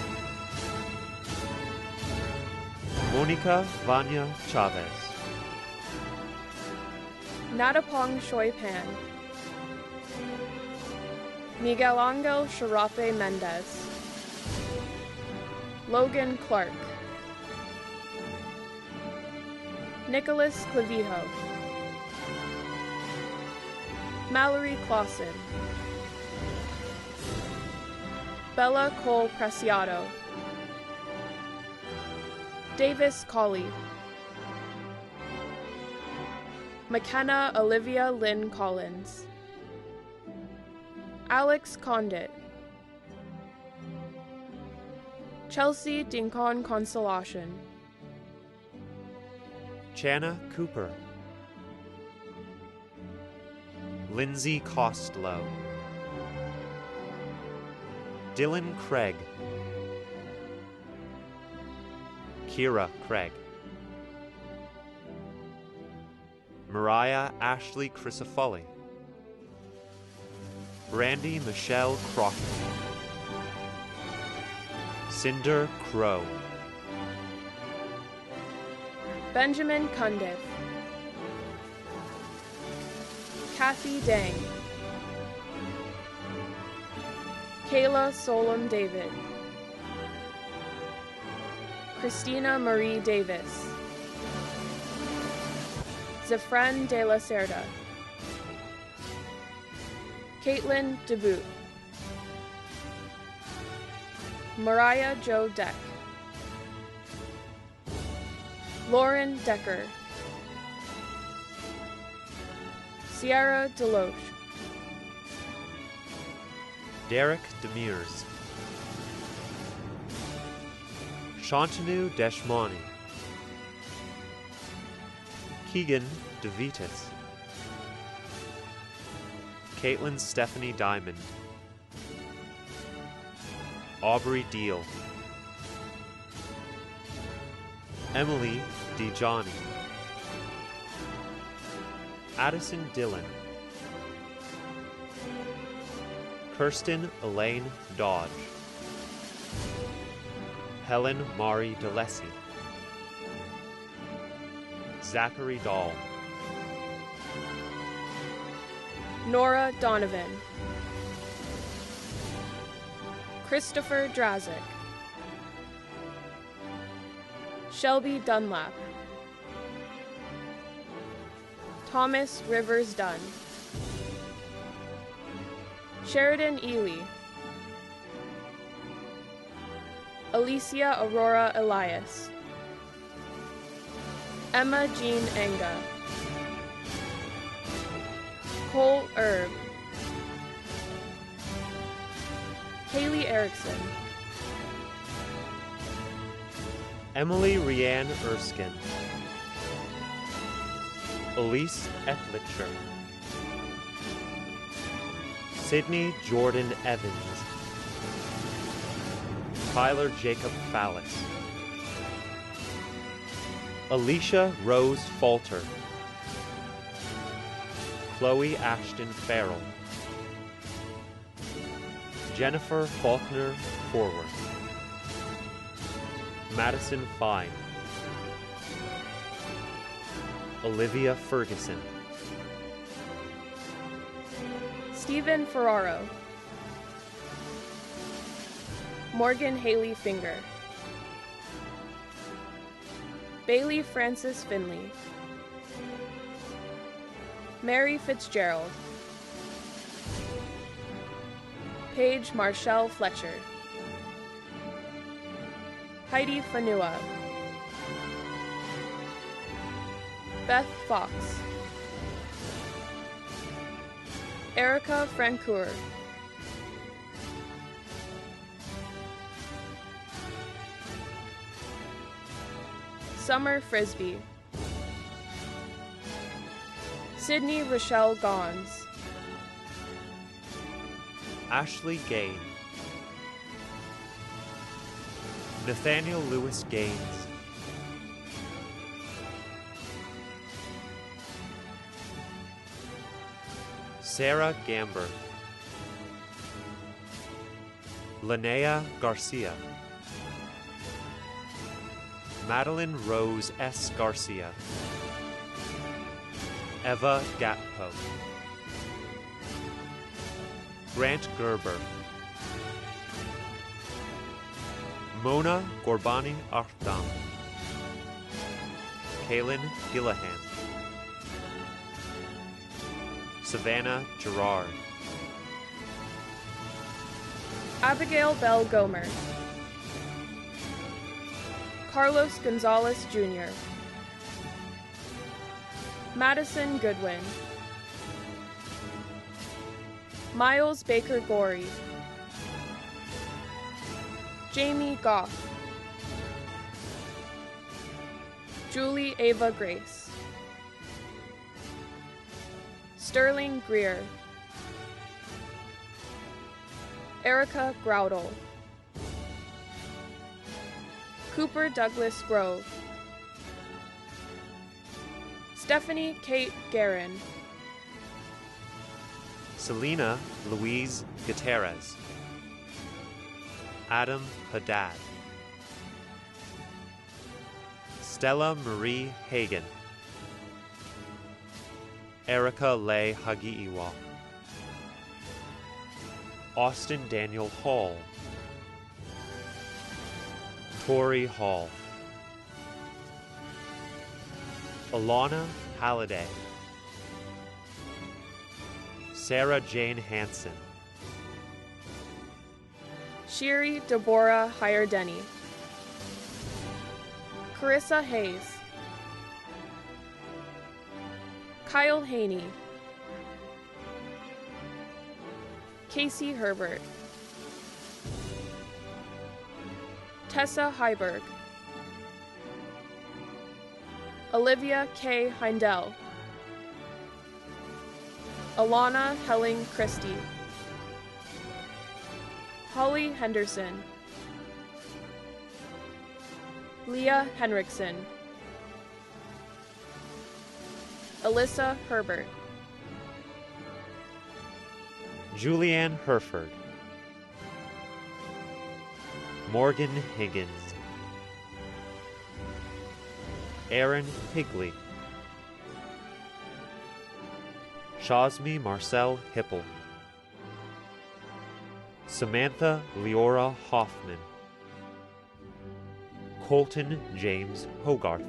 [SPEAKER 8] Monica Vanya Chavez,
[SPEAKER 11] Natapong Shoy Pan, Miguel Angel Sharape Mendez, Logan Clark, Nicholas Clavijo, Mallory Clausen, Bella Cole Preciado, Davis Colley, McKenna Olivia Lynn Collins, Alex Condit, Chelsea Dincon Consolation,
[SPEAKER 8] Channa Cooper, Lindsay Costello, Dylan Craig, Kira Craig, Mariah Ashley Crisafulli, Brandy Michelle Crocker, Cinder Crow,
[SPEAKER 11] Benjamin Cundiff, Kathy Dang, Kayla Solom David, Christina Marie Davis, Zefren de la Cerda, Caitlin DeBoot, Mariah Jo Deck, Lauren Decker, Sierra Deloche,
[SPEAKER 8] Derek Demers, Shantanu Deshmani, Keegan DeVitas, Caitlin Stephanie Diamond, Aubrey Deal, Emily DeJohnny, Addison Dillon, Kirsten Elaine Dodge, Helen Mari DeLessi, Zachary Dahl,
[SPEAKER 11] Nora Donovan, Christopher Drazik, Shelby Dunlap, Thomas Rivers Dunn, Sheridan Ely, Alicia Aurora Elias, Emma Jean Enga, Cole Erb, Kaylee Erickson,
[SPEAKER 8] Emily Rianne Erskine, Elise Etlicher, Sydney Jordan Evans, Tyler Jacob Fallis, Alicia Rose Falter, Chloe Ashton Farrell, Jennifer Faulkner Forward, Madison Fine, Olivia Ferguson,
[SPEAKER 11] Stephen Ferraro, Morgan Haley Finger, Bailey Francis Finley, Mary Fitzgerald, Paige Marshall Fletcher, Heidi Fanua, Beth Fox, Erica Francoeur, Summer Frisbee. Sydney Rochelle Gons.
[SPEAKER 8] Ashley Gain. Nathaniel Lewis Gaines. Sarah Gamber. Linnea Garcia. Madeline Rose S. Garcia. Eva Gatpo. Grant Gerber. Mona Gorbani Artam. Kaylin Gillahan. Savannah Gerard.
[SPEAKER 11] Abigail Bell Gomer. Carlos Gonzalez Jr. Madison Goodwin. Miles Baker Gorey. Jamie Goff. Julie Ava Grace. Sterling Greer. Erica Groudle. Cooper Douglas Grove. Stephanie Kate Guerin.
[SPEAKER 8] Selena Louise Gutierrez. Adam Haddad. Stella Marie Hagan. Erica Leigh Hagiiwa. Austin Daniel Hall. Tori Hall. Alana Halliday. Sarah Jane Hansen.
[SPEAKER 11] Shiri Deborah Hyerdeni. Carissa Hayes. Kyle Haney. Casey Herbert. Tessa Heiberg. Olivia K. Heindel. Alana Helling Christie. Holly Henderson. Leah Henriksen. Alyssa Herbert.
[SPEAKER 8] Julianne Herford. Morgan Higgins. Aaron Higley. Shazmi Marcel Hipple. Samantha Leora Hoffman. Colton James Hogarth.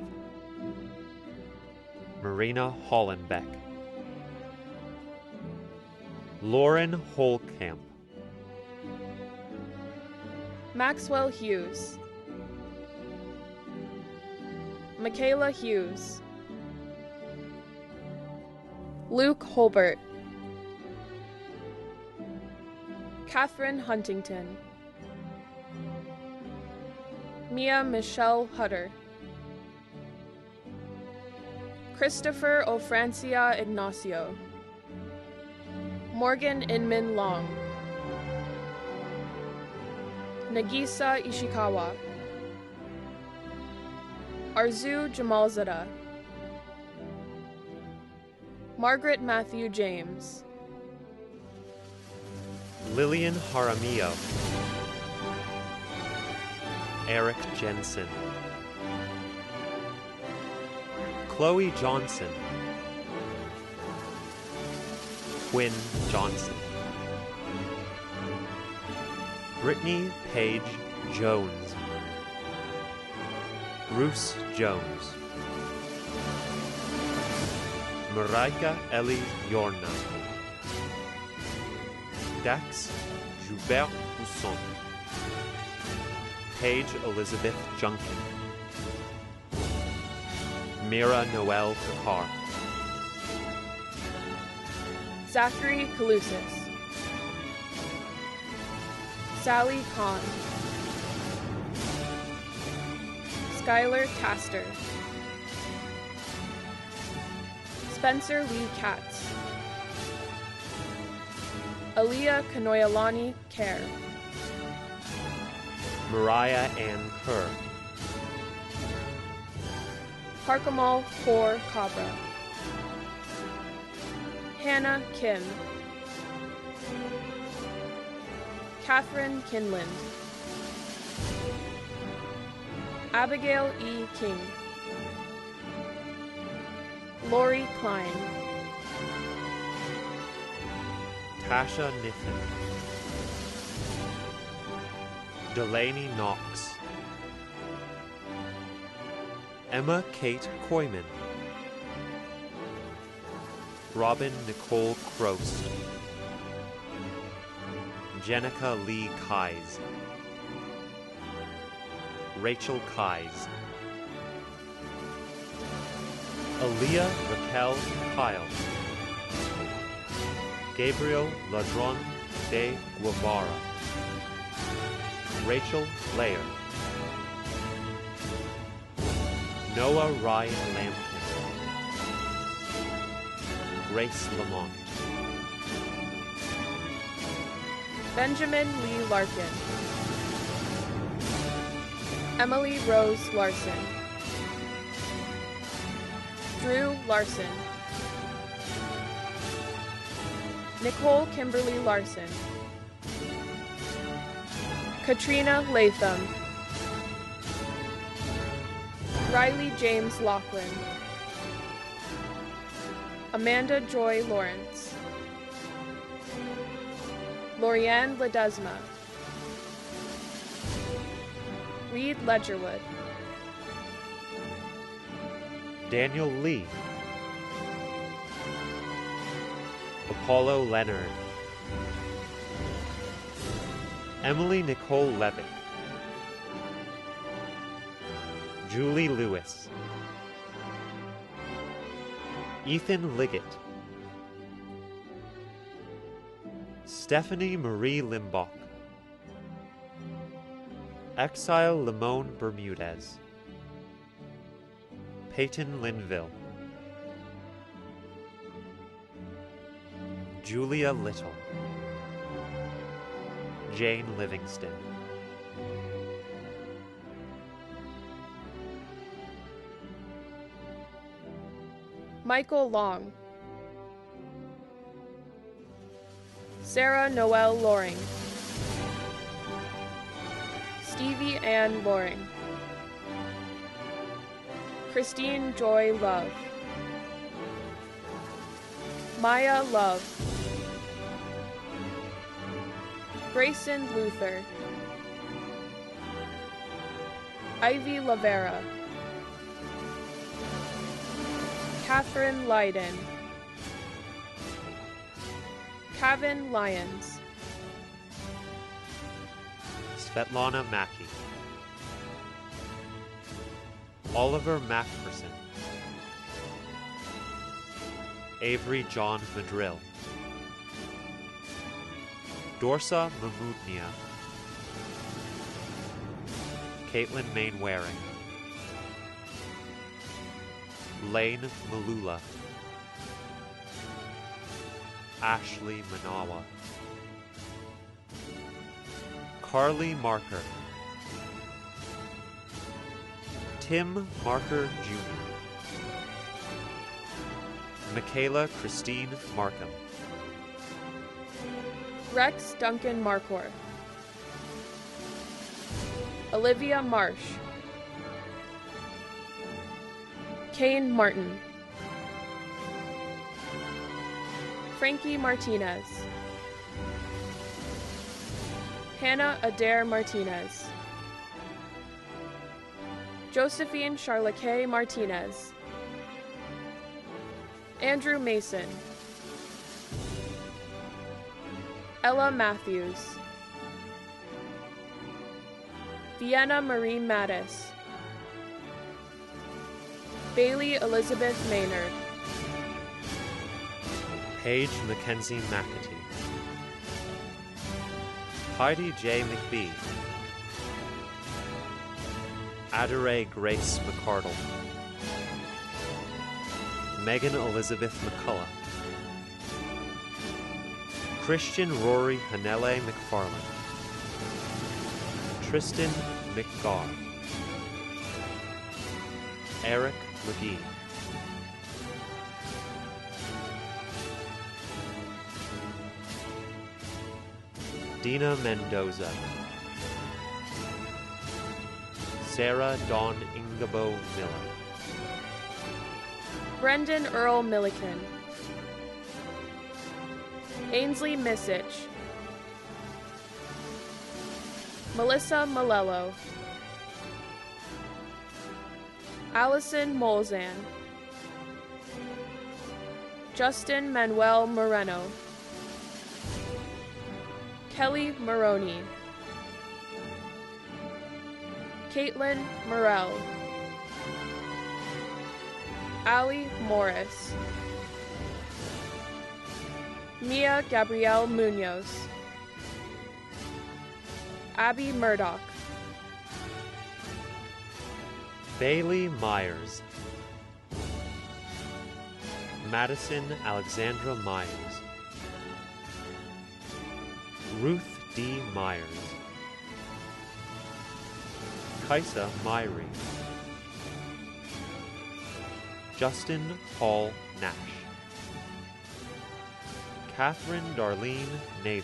[SPEAKER 8] Marina Hollenbeck. Lauren Holkamp.
[SPEAKER 11] Maxwell Hughes. Michaela Hughes. Luke Holbert. Catherine Huntington. Mia Michelle Hutter. Christopher Ofrancia Ignacio. Morgan Inman Long. Nagisa Ishikawa. Arzu Jamalzada. Margaret Matthew James.
[SPEAKER 8] Lillian Jaramillo. Eric Jensen. Chloe Johnson. Quinn Johnson. Brittany Page Jones. Bruce Jones. Marika Ellie Yorna. Dax Joubert Pousson. Paige Elizabeth Junkin. Mira Noel Kakar.
[SPEAKER 11] Zachary Kalusis. Sally Kahn. Skylar Caster. Spencer Lee Katz, Aaliyah Kanoyalani Kerr,
[SPEAKER 8] Mariah Ann Kerr,
[SPEAKER 11] Harkamal Kaur Kabra, Hannah Kim, Catherine Kinland, Abigail E. King, Lori Klein,
[SPEAKER 8] Tasha Niffen, Delaney Knox, Emma Kate Koyman, Robin Nicole Crost, Jenica Lee Kais, Rachel Kais, Aaliyah Raquel Kyle, Gabriel Ladron de Guevara, Rachel Lair, Noah Ryan Lampkin, Grace Lamont,
[SPEAKER 11] Benjamin Lee Larkin, Emily Rose Larson, Drew Larson, Nicole Kimberly Larson, Katrina Latham, Riley James Laughlin, Amanda Joy Lawrence, Lorianne Ledesma, Reed Ledgerwood,
[SPEAKER 8] Daniel Lee, Apollo Leonard, Emily Nicole Levitt, Julie Lewis, Ethan Liggett, Stephanie Marie Limbach, Exile Limon Bermudez, Peyton Linville, Julia Little, Jane Livingston,
[SPEAKER 11] Michael Long, Sarah Noel Loring, Stevie Ann Loring, Christine Joy Love, Maya Love, Grayson Luther, Ivy Lavera, Catherine Lyden, Kevin Lyons,
[SPEAKER 8] Svetlana Mackey, Oliver Macpherson, Avery John Madrill, Dorsa Mamudnia, Caitlin Mainwaring, Lane Malula, Ashley Manawa, Carly Marker, Tim Marker Jr., Michaela Christine Markham,
[SPEAKER 11] Rex Duncan Marquardt, Olivia Marsh, Kane Martin, Frankie Martinez, Hannah Adair Martinez, Josephine Charlotte Martinez, Andrew Mason, Ella Matthews, Vienna Marie Mattis, Bailey Elizabeth Maynard,
[SPEAKER 8] Paige Mackenzie McAtee, Heidi J. McBee, Adare Grace McCardle, Megan Elizabeth McCullough, Christian Rory Hanele McFarland, Tristan McGarr, Eric McGee, Dina Mendoza, Sarah Dawn Ingabo Miller,
[SPEAKER 11] Brendan Earl Milliken, Ainsley Misich, Melissa Malello, Allison Molzan, Justin Manuel Moreno, Kelly Maroney, Caitlin Morell, Ali Morris, Mia Gabrielle Munoz, Abby Murdoch,
[SPEAKER 8] Bailey Myers, Madison Alexandra Myers, Ruth D. Myers, Kaisa Myrie, Justin Paul Nash, Catherine Darlene Navin,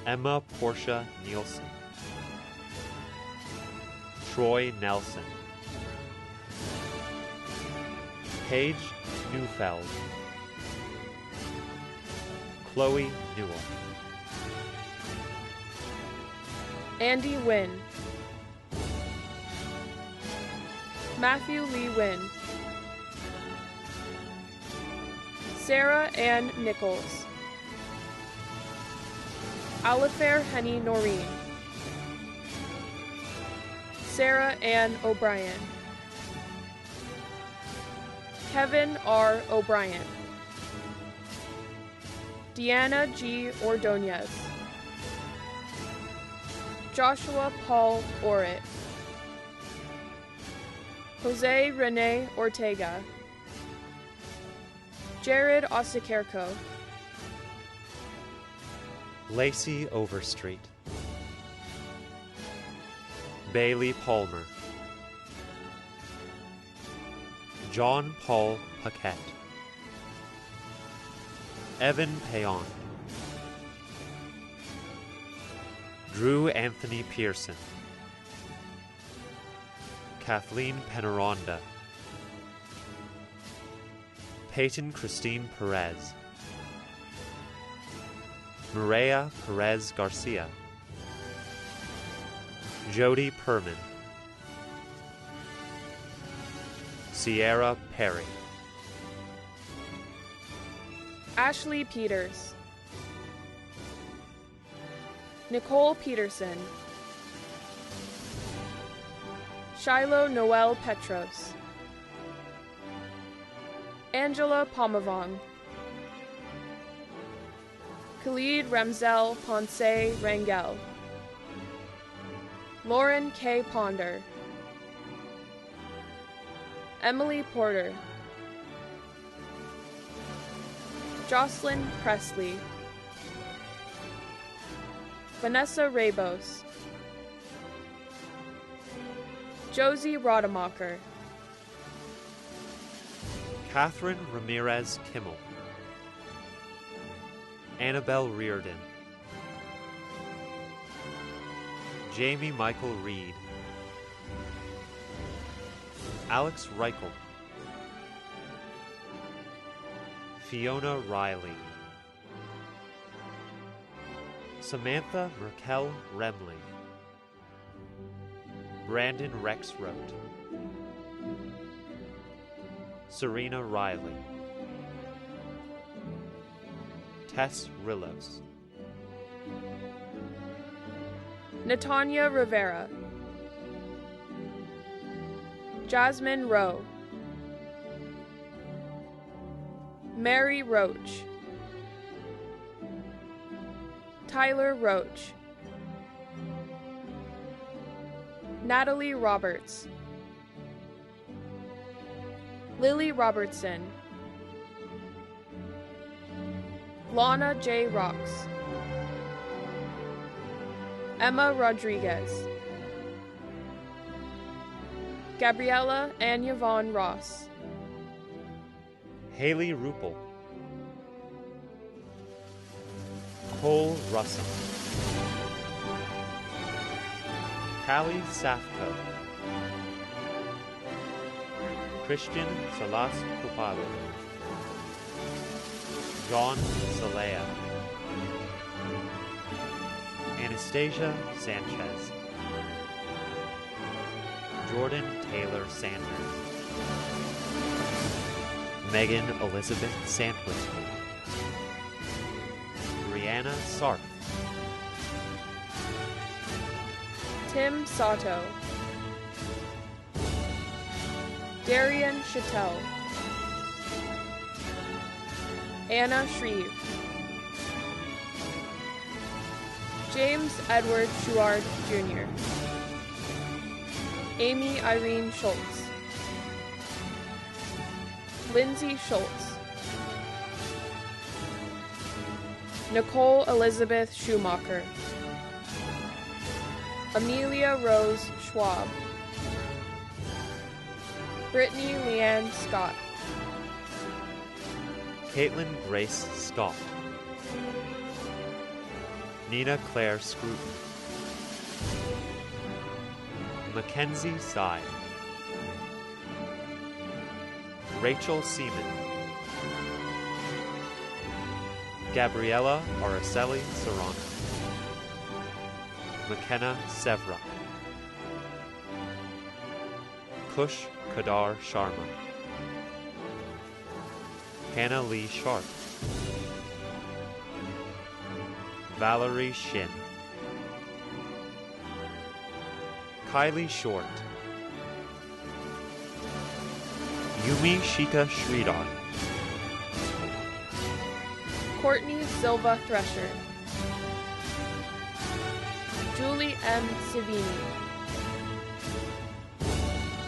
[SPEAKER 8] Emma Portia Nielsen, Troy Nelson, Paige Neufeld, Chloe Newell,
[SPEAKER 11] Andy Wynn, Matthew Lee Wynn, Sarah Ann Nichols, Alifair Henny Noreen, Sarah Ann O'Brien, Kevin R. O'Brien, Deanna G. Ordonez, Joshua Paul Orrit, Jose Rene Ortega, Jared Ossikerko,
[SPEAKER 8] Lacey Overstreet, Bailey Palmer, John Paul Paquette, Evan Payon, Drew Anthony Pearson, Kathleen Penaronda, Peyton Christine Perez, Maria Perez Garcia, Jody Perman, Sierra Perry,
[SPEAKER 11] Ashley Peters, Nicole Peterson, Shiloh Noel Petros, Angela Pomavong, Khalid Ramzel Ponce Rangel, Lauren K. Ponder, Emily Porter, Jocelyn Presley, Vanessa Rabos, Josie Rodemacher,
[SPEAKER 8] Catherine Ramirez Kimmel, Annabelle Reardon, Jamie Michael Reed, Alex Reichel, Fiona Riley, Samantha Merkel Remley, Brandon Rexroth, Serena Riley, Tess Rillos,
[SPEAKER 11] Natanya Rivera, Jasmine Rowe, Mary Roach, Tyler Roach, Natalie Roberts, Lily Robertson, Lana J. Rocks, Emma Rodriguez, Gabriella and Yvonne Ross,
[SPEAKER 8] Haley Ruppel, Cole Russell, Callie Safko, Christian Salas Copado, John Salea, Anastasia Sanchez, Jordan Taylor Sanders, Megan Elizabeth Sandwich, Brianna Sarf,
[SPEAKER 11] Tim Sato, Darian Chattel, Anna Shreve, James Edward Chouard Jr., Amy Irene Schultz, Lindsay Schultz, Nicole Elizabeth Schumacher, Amelia Rose Schwab, Brittany Leanne Scott,
[SPEAKER 8] Caitlin Grace Scott, Nina Claire Scruton, Mackenzie Sy, Rachel Seaman, Gabriella Araceli Serrano, McKenna Sevra, Kush Kadar Sharma, Hannah Lee Sharp, Valerie Shin, Kylie Short, Yumi Shika Sridhar,
[SPEAKER 11] Courtney Silva Thresher, Julie M. Savini,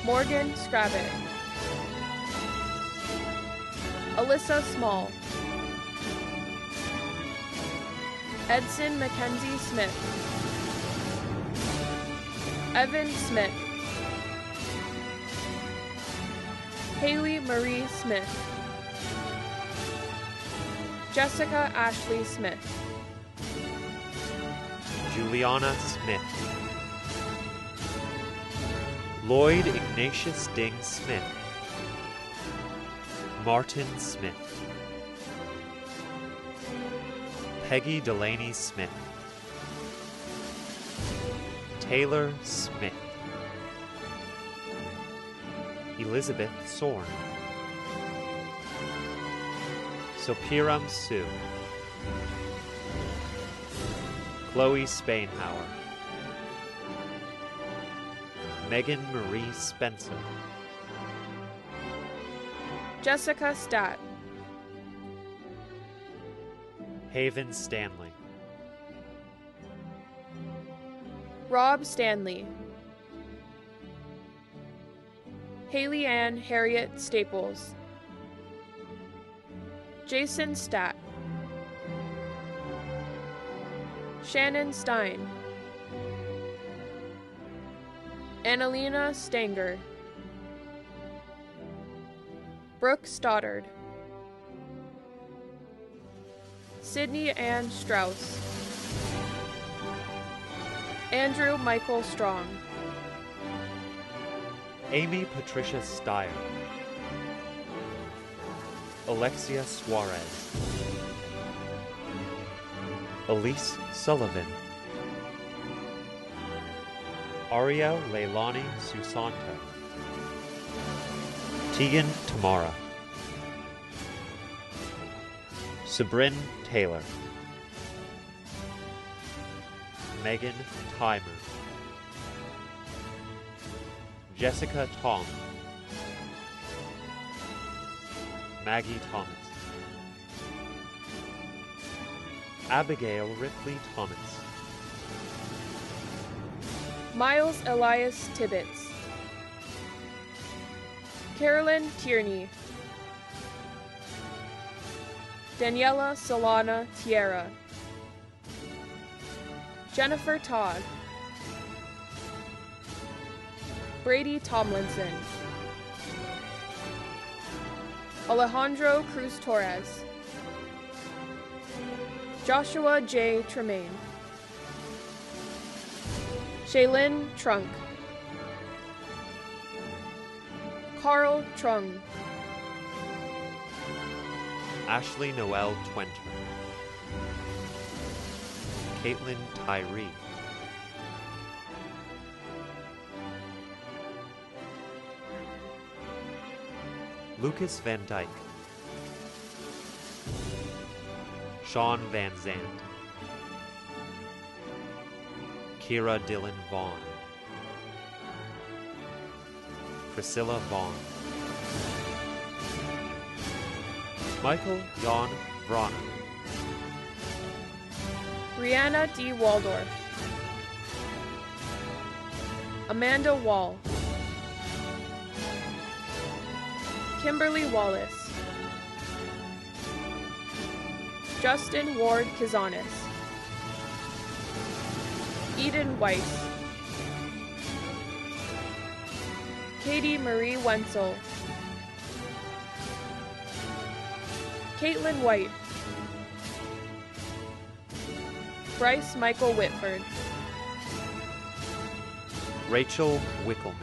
[SPEAKER 11] Morgan Scrabbit, Alyssa Small, Edson Mackenzie Smith, Evan Smith, Haley Marie Smith, Jessica Ashley Smith,
[SPEAKER 8] Juliana Smith, Lloyd Ignatius Ding Smith, Martin Smith, Peggy Delaney Smith, Taylor Smith, Elizabeth Sorn, Sopiram Sue, Chloe Spainhauer, Megan Marie Spencer,
[SPEAKER 11] Jessica Stat,
[SPEAKER 8] Haven Stanley,
[SPEAKER 11] Rob Stanley, Haley Ann Harriet Staples, Jason Stat, Shannon Stein, Annalena Stanger, Brooke Stoddard, Sydney Ann Strauss, Andrew Michael Strong,
[SPEAKER 8] Amy Patricia Steyer, Alexia Suarez, Elise Sullivan, Ariel Leilani Susanto, Tegan Tamara, Sabrin Taylor, Megan Timer, Jessica Tong, Maggie Thomas, Abigail Ripley Thomas,
[SPEAKER 11] Miles Elias Tibbetts, Carolyn Tierney, Daniela Solana Tierra, Jennifer Todd, Brady Tomlinson, Alejandro Cruz Torres, Joshua J. Tremaine, Shaylin Trunk, Carl Trung,
[SPEAKER 8] Ashley Noel Twenter, Caitlin Tyree, Lucas Van Dyke, Sean Van Zandt, Kira Dylan Vaughn, Priscilla Vaughn, Michael Jan Vrana,
[SPEAKER 11] Brianna D. Waldorf, Amanda Wall, Kimberly Wallace, Justin Ward Kazanis, Eden Weiss, Katie Marie Wenzel, Caitlin White, Bryce Michael Whitford,
[SPEAKER 8] Rachel Wickelman,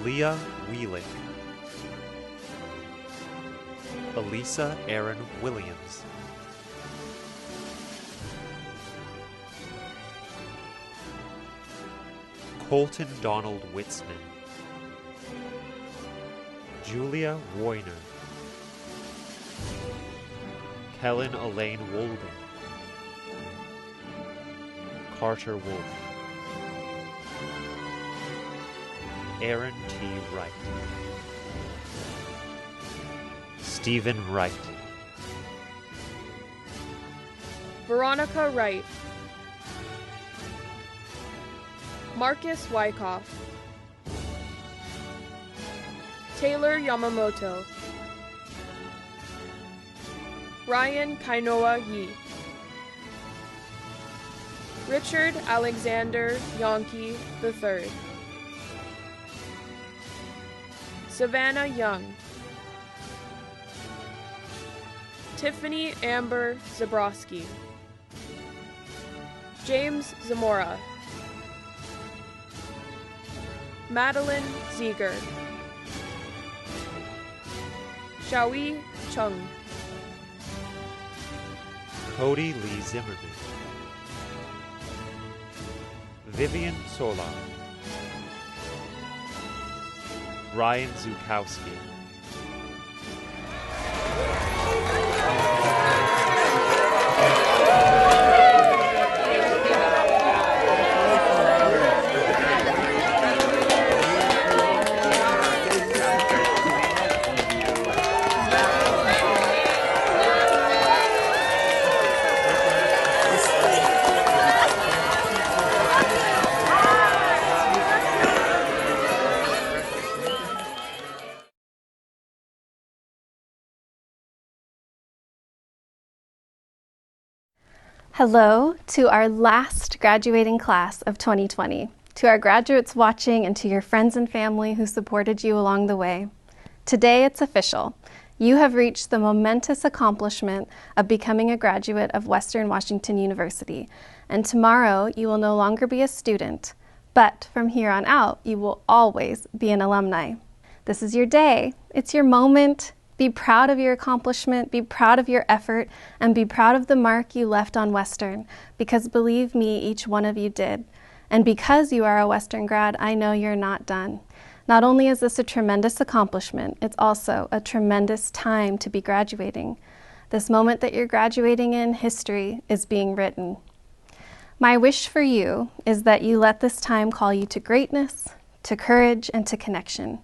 [SPEAKER 8] Leah Wheeling, Elisa Aaron Williams, Colton Donald Witzman, Julia Woyner, Helen Elaine Wolden, Carter Wolf, Aaron T. Wright, Stephen Wright,
[SPEAKER 11] Veronica Wright, Marcus Wyckoff, Taylor Yamamoto, Ryan Kainoa Yi, Richard Alexander Yonke III, Savannah Young, Tiffany Amber Zabrowski, James Zamora, Madeline Ziegler, Xiaoyi Chung,
[SPEAKER 8] Cody Lee Zimmerman, Vivian Sola, Ryan Zukowski,
[SPEAKER 12] Hello to our last graduating class of 2020, to our graduates watching and to your friends and family who supported you along the way. Today it's official. You have reached the momentous accomplishment of becoming a graduate of Western Washington University, and tomorrow you will no longer be a student, but from here on out you will always be an alumni. This is your day. It's your moment. Be proud of your accomplishment, be proud of your effort, and be proud of the mark you left on Western, because believe me, each one of you did. And because you are a Western grad, I know you're not done. Not only is this a tremendous accomplishment, it's also a tremendous time to be graduating. This moment that you're graduating in, history is being written. My wish for you is that you let this time call you to greatness, to courage, and to connection.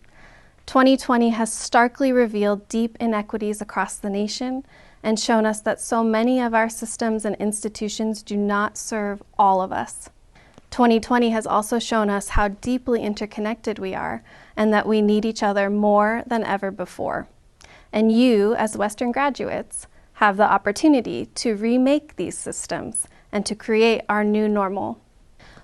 [SPEAKER 12] 2020 has starkly revealed deep inequities across the nation and shown us that so many of our systems and institutions do not serve all of us. 2020 has also shown us how deeply interconnected we are and that we need each other more than ever before. And you, as Western graduates, have the opportunity to remake these systems and to create our new normal.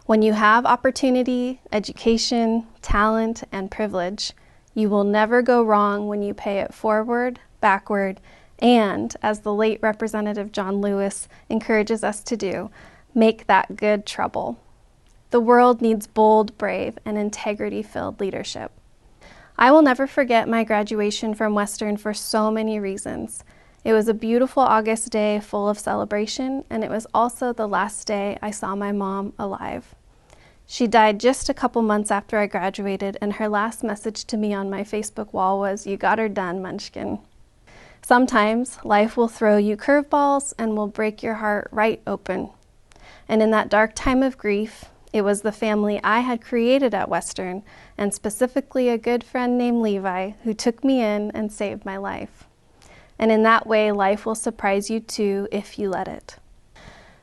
[SPEAKER 12] When you have opportunity, education, talent, and privilege, you will never go wrong when you pay it forward, backward, and, as the late Representative John Lewis encourages us to do, make that good trouble. The world needs bold, brave, and integrity-filled leadership. I will never forget my graduation from Western for so many reasons. It was a beautiful August day full of celebration, and it was also the last day I saw my mom alive. She died just a couple months after I graduated, and her last message to me on my Facebook wall was, "You got her done, Munchkin." Sometimes life will throw you curveballs and will break your heart right open. And in that dark time of grief, it was the family I had created at Western, and specifically a good friend named Levi, who took me in and saved my life. And in that way, life will surprise you too if you let it.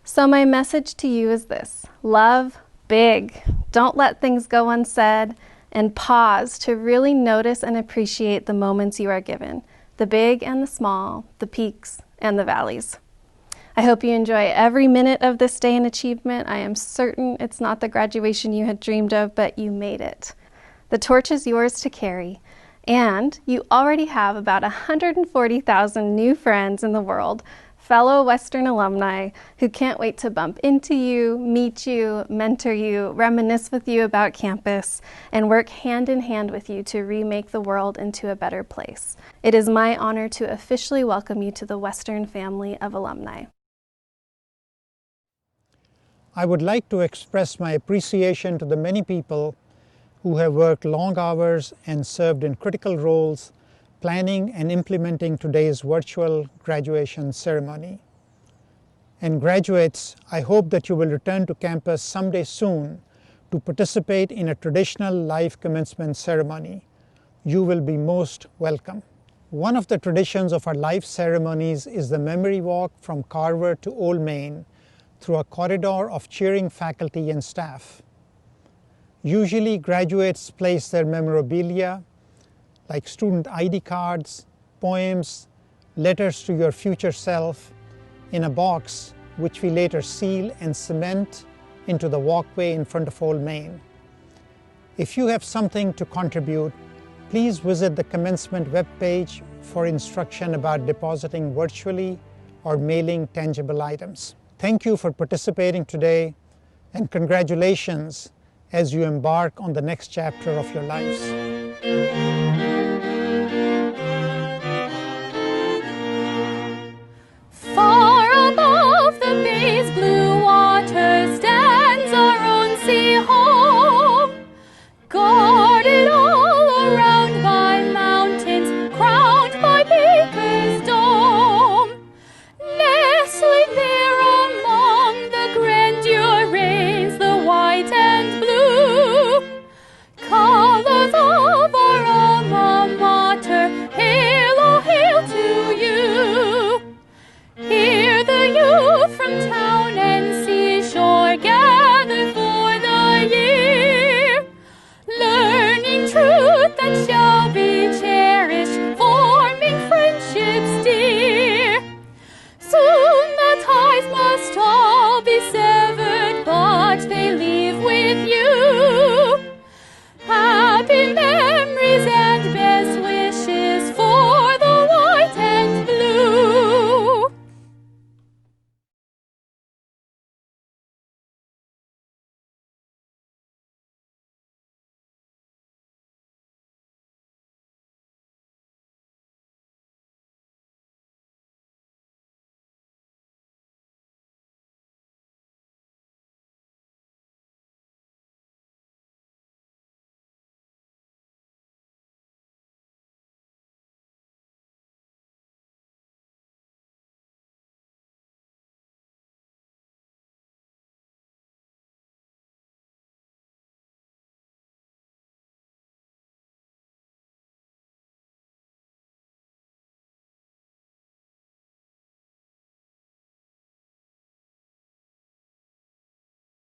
[SPEAKER 12] So my message to you is this: love big. Don't let things go unsaid, and pause to really notice and appreciate the moments you are given, the big and the small, the peaks and the valleys. I hope you enjoy every minute of this day in achievement. I am certain it's not the graduation you had dreamed of, but you made it. The torch is yours to carry, and you already have about 140,000 new friends in the world, fellow Western alumni who can't wait to bump into you, meet you, mentor you, reminisce with you about campus, and work hand in hand with you to remake the world into a better place. It is my honor to officially welcome you to the Western family of alumni.
[SPEAKER 7] I would like to express my appreciation to the many people who have worked long hours and served in critical roles planning and implementing today's virtual graduation ceremony. And graduates, I hope that you will return to campus someday soon to participate in a traditional live commencement ceremony. You will be most welcome. One of the traditions of our live ceremonies is the memory walk from Carver to Old Main through a corridor of cheering faculty and staff. Usually, graduates place their memorabilia, like student ID cards, poems, letters to your future self, in a box which we later seal and cement into the walkway in front of Old Main. If you have something to contribute, please visit the commencement webpage for instruction about depositing virtually or mailing tangible items. Thank you for participating today, and congratulations as you embark on the next chapter of your lives.